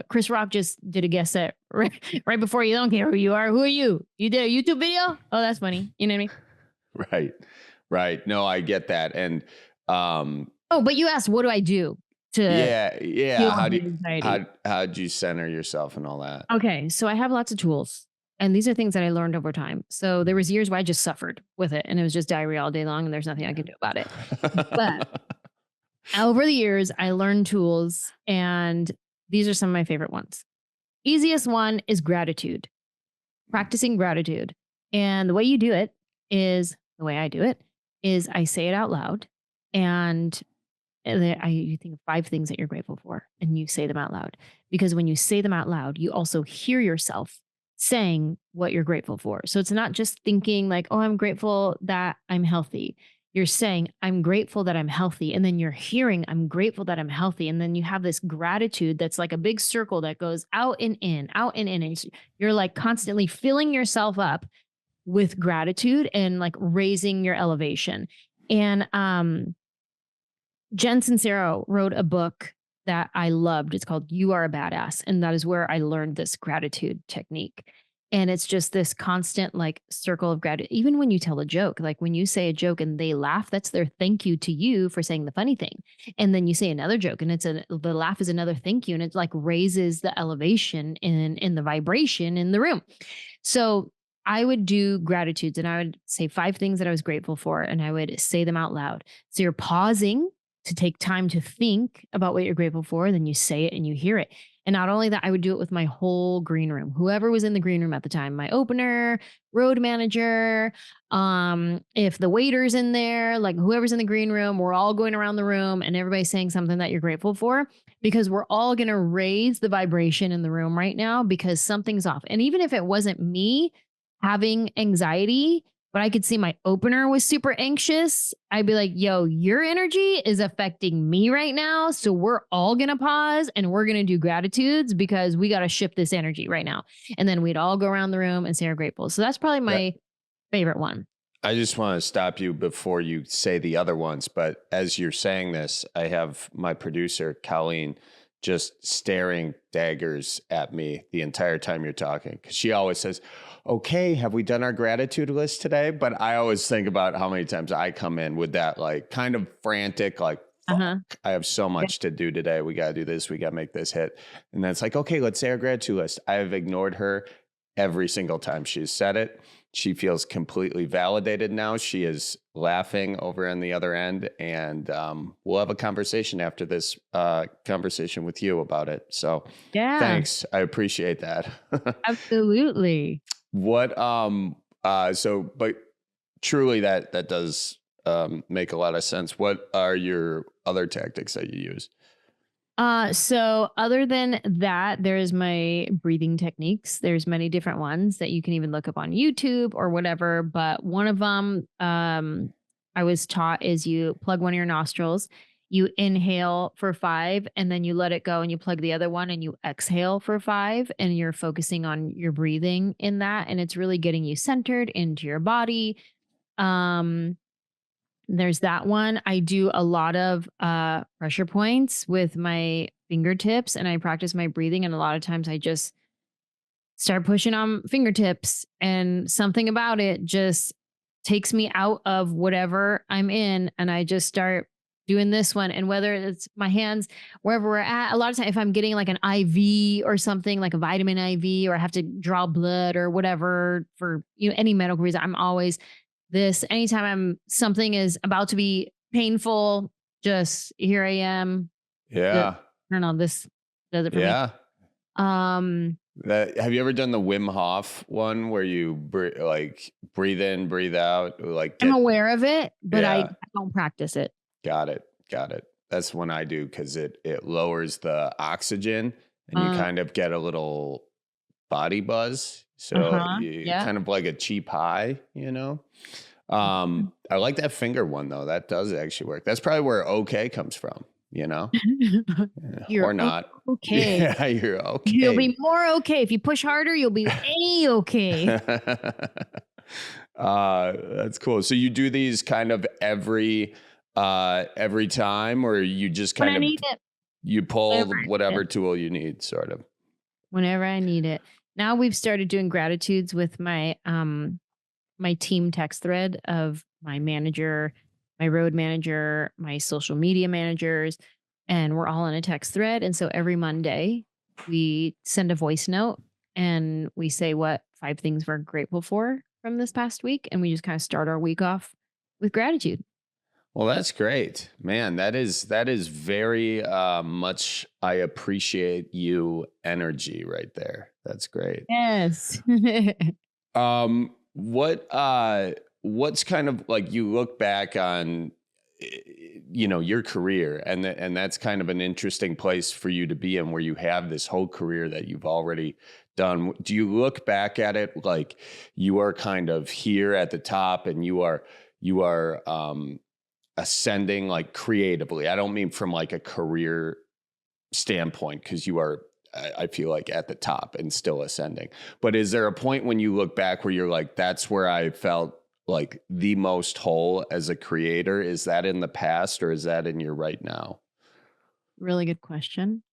Chris Rock just did a guest set right before you. Don't care who you are. Who are you? You did a YouTube video? Oh, that's funny. You know what I mean? Right. No, I get that. And, but you asked, what do I do? How'd you center yourself and all that? Okay, so I have lots of tools, and these are things that I learned over time. So there was years where I just suffered with it, and it was just diarrhea all day long, and there's nothing I could do about it. But over the years, I learned tools, and these are some of my favorite ones. Easiest one is gratitude. Practicing gratitude, and the way you do it is the way I do it is I say it out loud, and you think of 5 things that you're grateful for and you say them out loud, because when you say them out loud, you also hear yourself saying what you're grateful for. So it's not just thinking oh, I'm grateful that I'm healthy. You're saying, I'm grateful that I'm healthy. And then you're hearing, I'm grateful that I'm healthy. And then you have this gratitude that's like a big circle that goes out and in, out and in. And you're constantly filling yourself up with gratitude and raising your elevation. And, Jen Sincero wrote a book that I loved. It's called You Are a Badass. And that is where I learned this gratitude technique. And it's just this constant like circle of gratitude. Even when you tell a joke, like when you say a joke and they laugh, that's their thank you to you for saying the funny thing. And then you say another joke and the laugh is another thank you. And it like raises the elevation in the vibration in the room. So I would do gratitudes and I would say 5 things that I was grateful for and I would say them out loud. So you're pausing to take time to think about what you're grateful for. Then you say it and you hear it. And not only that, I would do it with my whole green room, whoever was in the green room at the time, my opener, road manager, if the waiter's in there, like whoever's in the green room, we're all going around the room and everybody's saying something that you're grateful for because we're all going to raise the vibration in the room right now because something's off. And even if it wasn't me having anxiety, but I could see my opener was super anxious, I'd be like, yo, your energy is affecting me right now. So we're all going to pause and we're going to do gratitudes because we got to shift this energy right now. And then we'd all go around the room and say we're grateful. So that's probably my favorite one. I just want to stop you before you say the other ones. But as you're saying this, I have my producer, Callen, just staring daggers at me the entire time you're talking. Because she always says, okay, have we done our gratitude list today? But I always think about how many times I come in with that like kind of frantic, like, fuck, I have so much to do today. We got to do this. We got to make this hit. And then it's like, okay, let's say our gratitude list. I have ignored her every single time she's said it. She feels completely validated now. She is laughing over on the other end. And we'll have a conversation after this conversation with you about it. So thanks. I appreciate that. Absolutely. What, but truly that does make a lot of sense. What are your other tactics that you use? So other than that, there's my breathing techniques. There's many different ones that you can even look up on YouTube or whatever. But one of them, I was taught is you plug one of your nostrils, you inhale for 5, and then you let it go and you plug the other one and you exhale for 5, and you're focusing on your breathing in that. And it's really getting you centered into your body. There's that one. I do a lot of pressure points with my fingertips and I practice my breathing. And a lot of times I just start pushing on fingertips and something about it just takes me out of whatever I'm in. And I just start doing this one. And whether it's my hands, wherever we're at, a lot of times if I'm getting like an IV or something like a vitamin IV, or I have to draw blood or whatever for any medical reason, I'm always this. Anytime something is about to be painful, just here I am. Yeah. I don't know. This does it for me. Have you ever done the Wim Hof one where you breathe in, breathe out? I'm aware of it, but I don't practice it. Got it. That's one I do because it lowers the oxygen and you kind of get a little body buzz. So kind of like a cheap high, I like that finger one though. That does actually work. That's probably where okay comes from, You're or not. Okay. Yeah, you're okay. You'll be more okay. If you push harder, you'll be A-okay. That's cool. So you do these kind of every time, or you just kind of you pull whatever tool you need, sort of. Whenever I need it. Now we've started doing gratitudes with my my team text thread of my manager, my road manager, my social media managers, and we're all in a text thread. And so every Monday we send a voice note and we say what 5 things we're grateful for from this past week. And we just kind of start our week off with gratitude. Well, that's great, man. That is very much. I appreciate you energy right there. That's great. Yes. What's kind of like you look back on, your career and that's kind of an interesting place for you to be in where you have this whole career that you've already done. Do you look back at it like you are kind of here at the top and you are ascending like creatively? I don't mean from like a career standpoint because you are, I feel like, at the top and still ascending. But is there a point when you look back where you're like, that's where I felt like the most whole as a creator? Is that in the past or is that in your right now? Really good question.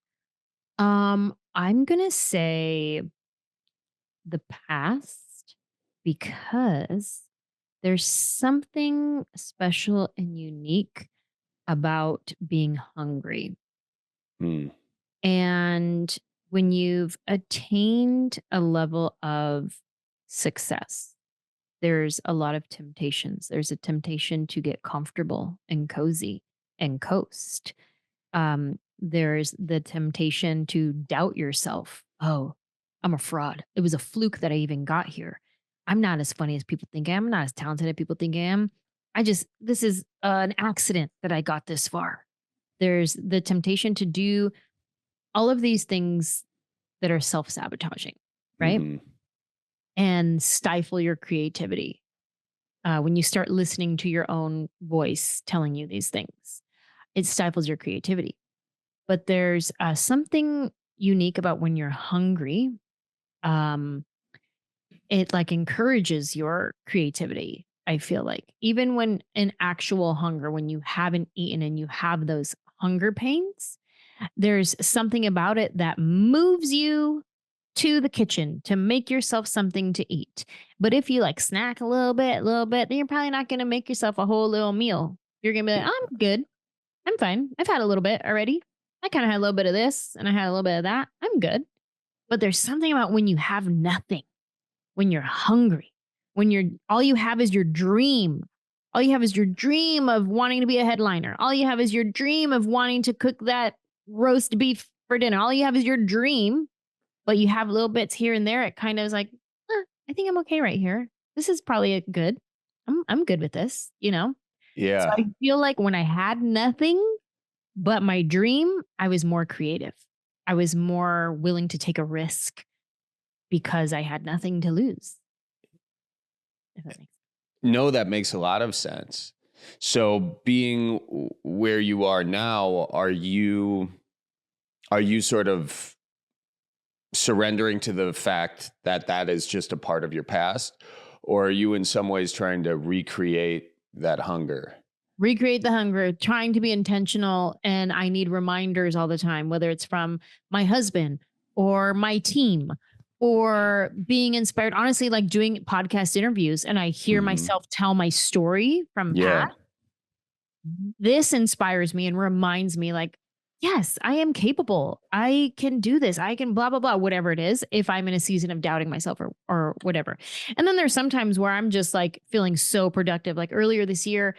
I'm gonna say the past because there's something special and unique about being hungry. Hmm. And when you've attained a level of success, there's a lot of temptations. There's a temptation to get comfortable and cozy and coast. There's the temptation to doubt yourself. Oh, I'm a fraud. It was a fluke that I even got here. I'm not as funny as people think I am. I'm not as talented as people think I am. This is an accident that I got this far. There's the temptation to do all of these things that are self sabotaging, right? Mhm. And stifle your creativity. When you start listening to your own voice telling you these things, it stifles your creativity. But there's something unique about when you're hungry. Um, it like encourages your creativity. I feel like even when in actual hunger, when you haven't eaten and you have those hunger pains, there's something about it that moves you to the kitchen to make yourself something to eat. But if you like snack a little bit, then you're probably not going to make yourself a whole little meal. You're going to be like, I'm good. I'm fine. I've had a little bit already. I kind of had a little bit of this and I had a little bit of that. I'm good. But there's something about when you have nothing, when you're hungry, when all you have is your dream. All you have is your dream of wanting to be a headliner. All you have is your dream of wanting to cook that roast beef for dinner. All you have is your dream, but you have little bits here and there. It kind of is like, I think I'm okay right here. This is probably a good. I'm good with this, So Yeah. I feel like when I had nothing but my dream, I was more creative. I was more willing to take a risk because I had nothing to lose. If that makes sense. No, that makes a lot of sense. So being where you are now, are you sort of surrendering to the fact that that is just a part of your past, or are you in some ways trying to recreate that hunger? Recreate the hunger, trying to be intentional. And I need reminders all the time, whether it's from my husband or my team or being inspired. Honestly, like doing podcast interviews and I hear Mhm. myself tell my story from Yeah. past. This inspires me and reminds me like, yes, I am capable. I can do this. I can blah, blah, blah, whatever it is, if I'm in a season of doubting myself or whatever. And then there's sometimes where I'm just like feeling so productive. Like earlier this year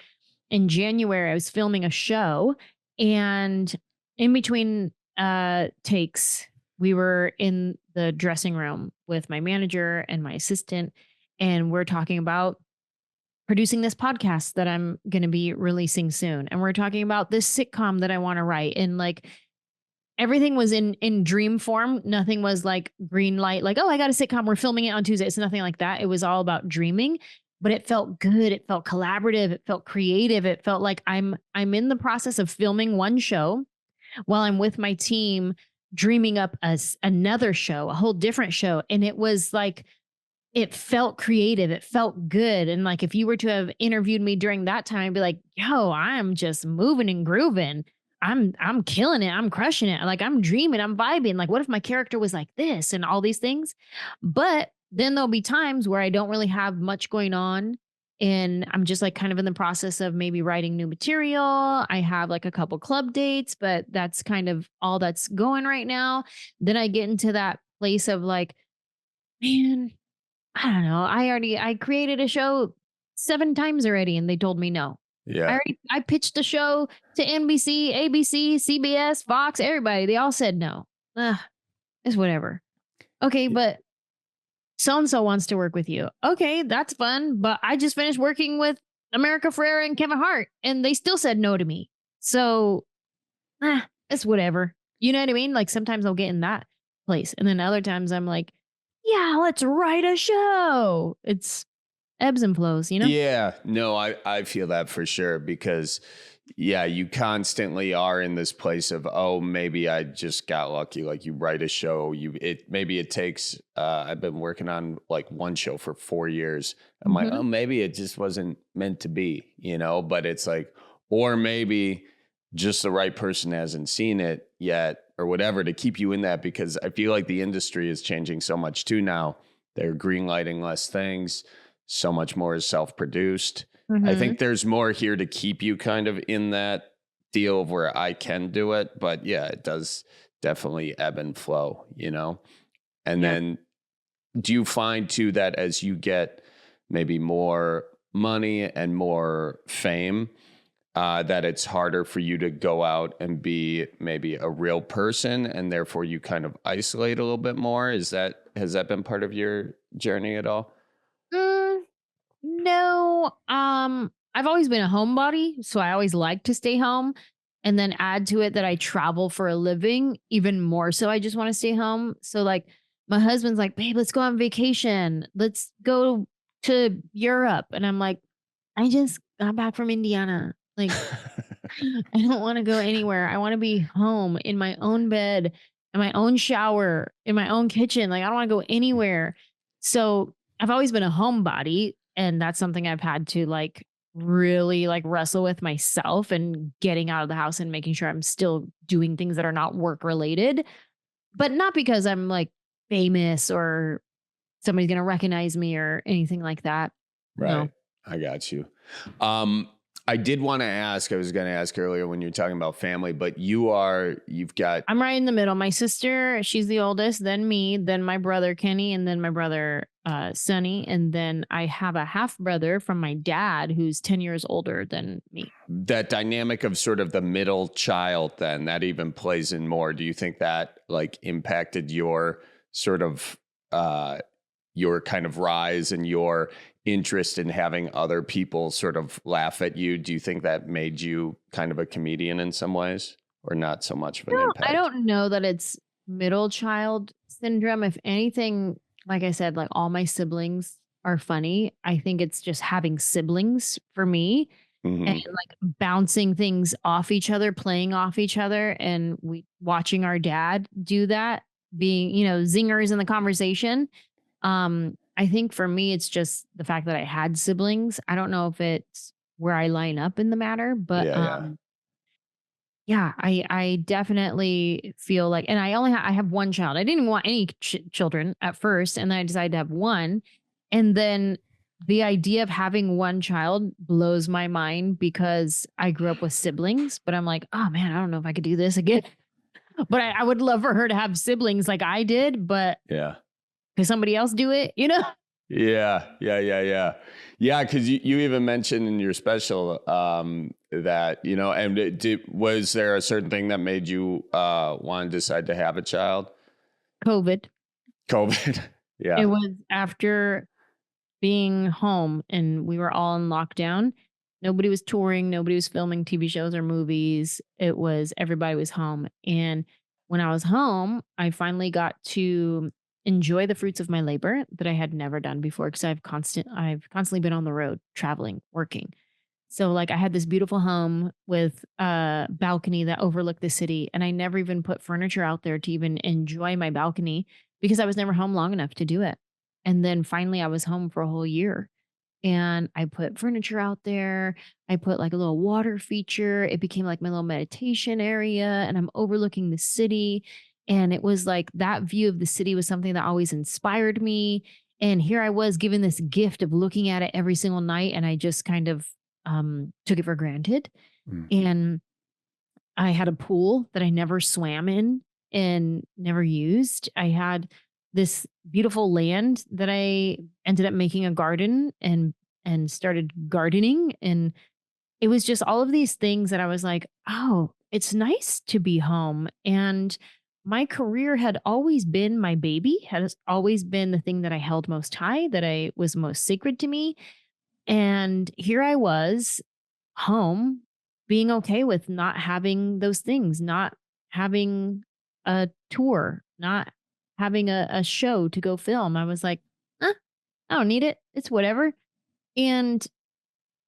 in January, I was filming a show and in between takes, we were in the dressing room with my manager and my assistant, and we're talking about producing this podcast that I'm going to be releasing soon. And we're talking about this sitcom that I want to write. And like everything was in dream form. Nothing was like green light, like, oh, I got a sitcom. We're filming it on Tuesday. It's nothing like that. It was all about dreaming, but it felt good. It felt collaborative. It felt creative. It felt like I'm in the process of filming one show while I'm with my team, dreaming up another show, a whole different show. And it was like, it felt creative. It felt good. And like, if you were to have interviewed me during that time, I'd be like, yo, I'm just moving and grooving. I'm killing it. I'm crushing it. Like I'm dreaming, I'm vibing. Like, what if my character was like this and all these things? But then there'll be times where I don't really have much going on. And I'm just like kind of in the process of maybe writing new material. I have like a couple club dates, but that's kind of all that's going right now. Then I get into that place of like, man, I don't know. I created a show 7 times already and they told me no. Yeah. I pitched the show to NBC, ABC, CBS, Fox, everybody. They all said no. It's whatever. Okay, but so and so wants to work with you. Okay, that's fun. But I just finished working with America Ferrera and Kevin Hart, and they still said no to me. So it's whatever. You know what I mean? Like sometimes I'll get in that place. And then other times I'm like, yeah, let's write a show. It's ebbs and flows, Yeah, no, I feel that for sure because yeah, you constantly are in this place of, oh, maybe I just got lucky. Like you write a show, maybe it takes I've been working on like one show for 4 years. I'm like, oh, maybe it just wasn't meant to be, but it's like, or maybe just the right person hasn't seen it yet or whatever to keep you in that, because I feel like the industry is changing so much too now. They're green lighting less things. So much more is self-produced. I think there's more here to keep you kind of in that deal of where I can do it. But yeah, it does definitely ebb and flow, you know? And then do you find too that as you get maybe more money and more fame, that it's harder for you to go out and be maybe a real person, and therefore you kind of isolate a little bit more? Has that been part of your journey at all? No. I've always been a homebody, so I always like to stay home. And then add to it that I travel for a living, even more so I just want to stay home. So like my husband's like, babe, let's go on vacation. Let's go to Europe. And I'm like, I just got back from Indiana. Like, I don't want to go anywhere. I want to be home in my own bed, in my own shower, in my own kitchen. Like, I don't want to go anywhere. So I've always been a homebody, and that's something I've had to like really like wrestle with myself, and getting out of the house and making sure I'm still doing things that are not work related, but not because I'm like famous or somebody's going to recognize me or anything like that. Right. No. I got you. I did want to ask, I was going to ask earlier when you were talking about family, but I'm right in the middle. My sister, she's the oldest, then me, then my brother Kenny, and then my brother Sonny. And then I have a half brother from my dad who's 10 years older than me. That dynamic of sort of the middle child, then that even plays in more. Do you think that like impacted your sort of your kind of rise and your interest in having other people sort of laugh at you? Do you think that made you kind of a comedian in some ways, or not so much of an impact? I don't know that it's middle child syndrome. If anything, like I said, like all my siblings are funny. I think it's just having siblings for me, and like bouncing things off each other, playing off each other, and watching our dad do that, being, zingers in the conversation. I think for me, it's just the fact that I had siblings. I don't know if it's where I line up in the matter, but I definitely feel like, and I have one child. I didn't even want any children at first, and then I decided to have one. And then the idea of having one child blows my mind because I grew up with siblings, but I'm like, oh man, I don't know if I could do this again. But I would love for her to have siblings like I did, but could somebody else do it, Yeah. Because you even mentioned in your special that, and was there a certain thing that made you want to decide to have a child? COVID. Yeah. It was after being home and we were all in lockdown. Nobody was touring. Nobody was filming TV shows or movies. Everybody was home. And when I was home, I finally got to enjoy the fruits of my labor that I had never done before, because I've constantly been on the road, traveling, working. So like I had this beautiful home with a balcony that overlooked the city, and I never even put furniture out there to even enjoy my balcony because I was never home long enough to do it. And then finally I was home for a whole year, and I put furniture out there. I put like a little water feature. It became like my little meditation area, and I'm overlooking the city. And it was like that view of the city was something that always inspired me. And here I was given this gift of looking at it every single night. And I just kind of took it for granted. And I had a pool that I never swam in and never used. I had this beautiful land that I ended up making a garden and started gardening. And it was just all of these things that I was like, oh, it's nice to be home. And my career had always been my baby, has always been the thing that I held most high, that I was most sacred to me. And here I was home, being okay with not having those things, not having a tour, not having a show to go film. I was like, I don't need it. It's whatever. And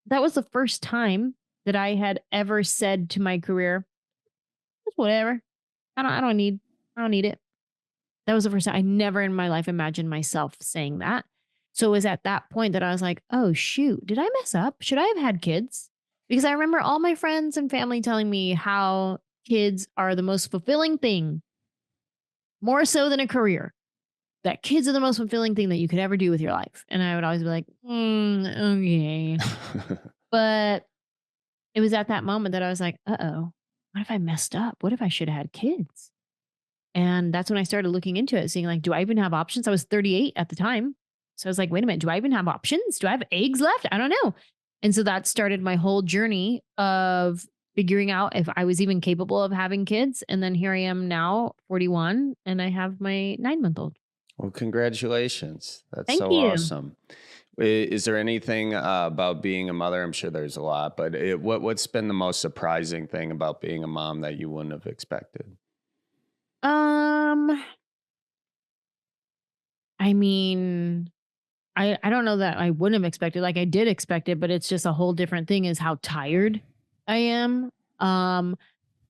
that was the first time that I had ever said to my career, it's whatever. I don't need it. That was the first time. I never in my life imagined myself saying that. So it was at that point that I was like, oh shoot, did I mess up? Should I have had kids? Because I remember all my friends and family telling me how kids are the most fulfilling thing, more so than a career. That kids are the most fulfilling thing that you could ever do with your life. And I would always be like, okay. But it was at that moment that I was like, uh-oh, what if I messed up? What if I should have had kids? And that's when I started looking into it, seeing like, do I even have options? I was 38 at the time. So I was like, wait a minute, do I even have options? Do I have eggs left? I don't know. And so that started my whole journey of figuring out if I was even capable of having kids. And then here I am now, 41, and I have my 9-month-old. Well, congratulations. That's Thank so you. awesome. Is there anything about being a mother? I'm sure there's a lot, but what's been the most surprising thing about being a mom that you wouldn't have expected? I mean, I don't know that I wouldn't have expected. Like I did expect it, but it's just a whole different thing is how tired I am.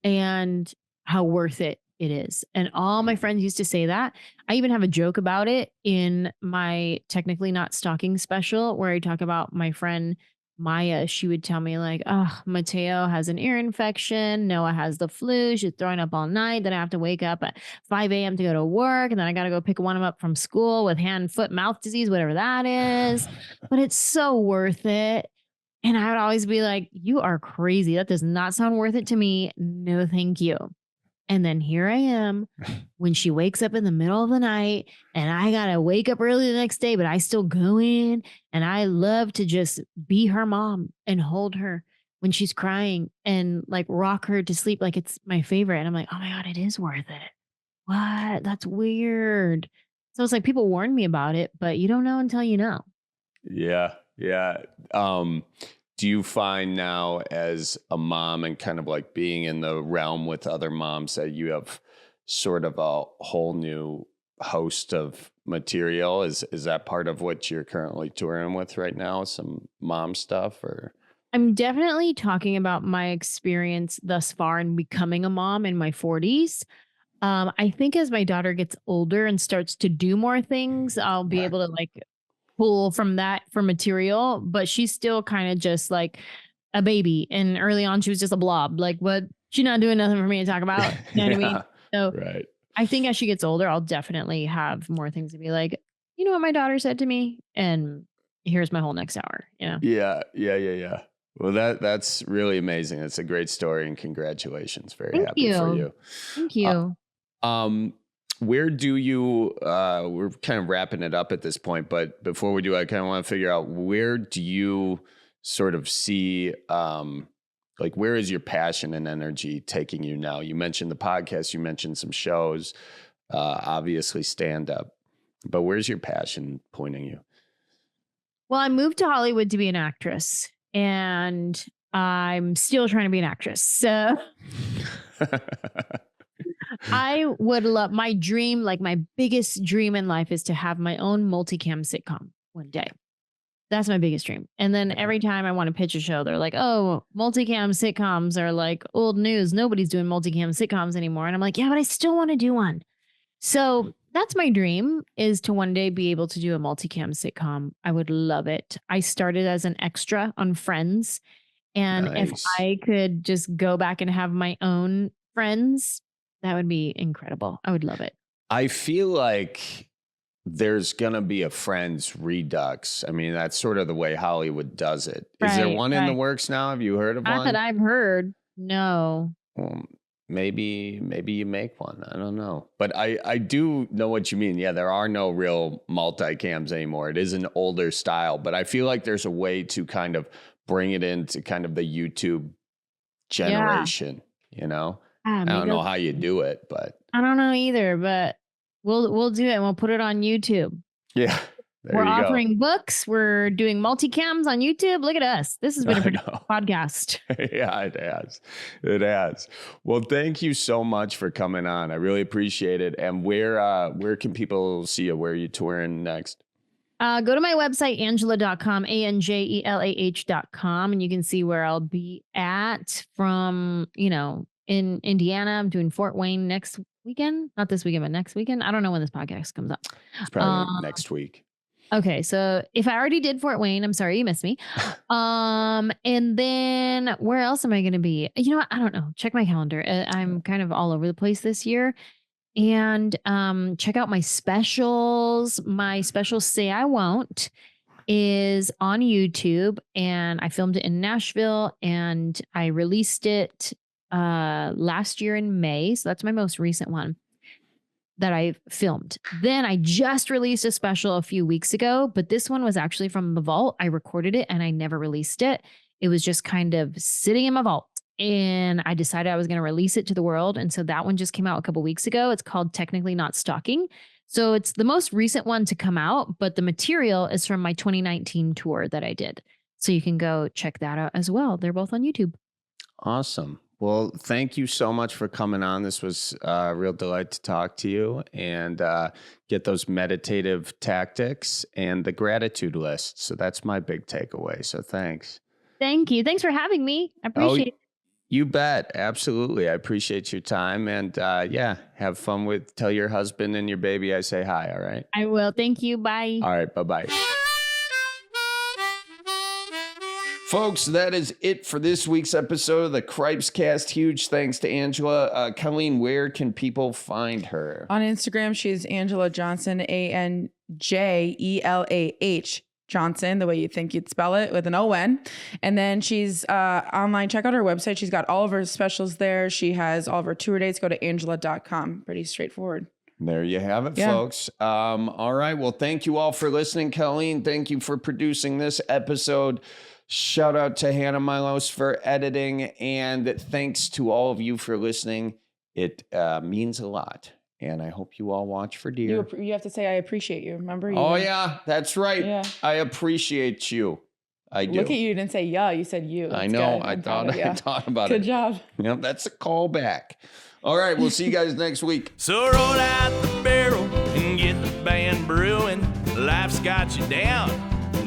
And how worth it is. And all my friends used to say that. I even have a joke about it in my technically not stalking special where I talk about my friend Maya. She would tell me like, oh, Mateo has an ear infection. Noah has the flu. She's throwing up all night. Then I have to wake up at 5 a.m. to go to work. And then I got to go pick one of them up from school with hand, foot, mouth disease, whatever that is. But it's so worth it. And I would always be like, you are crazy. That does not sound worth it to me. No, thank you. And then here I am when she wakes up in the middle of the night and I got to wake up early the next day, but I still go in and I love to just be her mom and hold her when she's crying and like rock her to sleep. Like it's my favorite. And I'm like, oh my God, it is worth it. What? That's weird. So it's like people warned me about it, but you don't know until you know. Yeah. Yeah. Do you find now as a mom and kind of like being in the realm with other moms that you have sort of a whole new host of material? Is that part of what you're currently touring with right now? Some mom stuff or? I'm definitely talking about my experience thus far in becoming a mom in my 40s. I think as my daughter gets older and starts to do more things, I'll be able to like pull from that for material, but she's still kind of just like a baby. And early on, she was just a blob. Like, what? She's not doing nothing for me to talk about. You know what I mean? So right. I think as she gets older, I'll definitely have more things to be like, you know what my daughter said to me? And here's my whole next hour. You know? Yeah. Well, that's really amazing. It's a great story and congratulations. Very Thank happy you. for you. Thank you. Where do you, we're kind of wrapping it up at this point, but before we do, I kind of want to figure out where do you sort of see, like, where is your passion and energy taking you now? You mentioned the podcast, you mentioned some shows, obviously stand up, but where's your passion pointing you? Well, I moved to Hollywood to be an actress and I'm still trying to be an actress. So I would love my dream, like my biggest dream in life is to have my own multicam sitcom one day. That's my biggest dream. And then every time I want to pitch a show, they're like, oh, multicam sitcoms are like old news. Nobody's doing multicam sitcoms anymore. And I'm like, yeah, but I still want to do one. So that's my dream, is to one day be able to do a multicam sitcom. I would love it. I started as an extra on Friends. And Nice. if I could just go back and have my own Friends, that would be incredible. I would love it. I feel like there's going to be a Friends Redux. I mean, that's sort of the way Hollywood does it. Is there one in the works now? Have you heard of one? Not that I've heard. No. Well, maybe you make one. I don't know. But I do know what you mean. Yeah, there are no real multicams anymore. It is an older style, but I feel like there's a way to kind of bring it into kind of the YouTube generation, you know? I don't know how you do it, but I don't know either, but we'll do it and we'll put it on YouTube. Yeah. We're offering books. We're doing multicams on YouTube. Look at us. This has been a pretty podcast. Yeah, it has. Well, thank you so much for coming on. I really appreciate it. And where can people see you? Where are you touring next? Go to my website, anjelah.com, anjelah.com, and you can see where I'll be at from, in Indiana. I'm doing Fort Wayne next weekend. Not this weekend, but next weekend. I don't know when this podcast comes up. It's probably next week. Okay, so if I already did Fort Wayne, I'm sorry you missed me. And then where else am I going to be? You know what? I don't know. Check my calendar. I'm kind of all over the place this year. And check out my specials. My special Say I Won't is on YouTube, and I filmed it in Nashville, and I released it last year in May. So that's my most recent one that I filmed. Then I just released a special a few weeks ago, but this one was actually from the vault. I recorded it and I never released it. It was just kind of sitting in my vault, and I decided I was going to release it to the world. And so that one just came out a couple weeks ago. It's called Technically Not Stalking. So it's the most recent one to come out, but the material is from my 2019 tour that I did. So you can go check that out as well. They're both on YouTube. Awesome. Well, thank you so much for coming on. This was a real delight to talk to you and get those meditative tactics and the gratitude list. So that's my big takeaway. So thanks. Thank you. Thanks for having me. I appreciate it. You bet. Absolutely. I appreciate your time. And have fun with, tell your husband and your baby I say hi. All right. I will. Thank you. Bye. All right. Bye-bye. Folks, that is it for this week's episode of the Cripescast. Huge thanks to Anjelah. Callen, where can people find her? On Instagram, she's Anjelah Johnson, ANJELAH Johnson, the way you think you'd spell it, with an O-N. And then she's online. Check out her website. She's got all of her specials there. She has all of her tour dates. Go to anjelah.com. Pretty straightforward. There you have it, folks. All right. Well, thank you all for listening. Callen, thank you for producing this episode. Shout out to Hannah Milos for editing, and thanks to all of you for listening. It means a lot, and I hope you all watch for deer. You have to say, I appreciate you. Remember? Yeah, that's right. Yeah. I appreciate you. I do. Look at you. You didn't say yeah. You said you. That's I know. Good. I thought about Good it. Good job. Yep, that's a callback. All right, we'll see you guys next week. So roll out the barrel and get the band brewing. Life's got you down,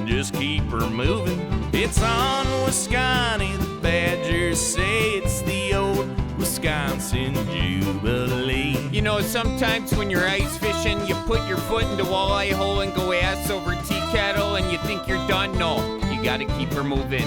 just keep her moving. It's on Wisconsin, the Badgers say it's the old Wisconsin Jubilee. You know, sometimes when you're ice fishing, you put your foot in the walleye hole and go ass over tea kettle and you think you're done. No, you gotta keep her moving.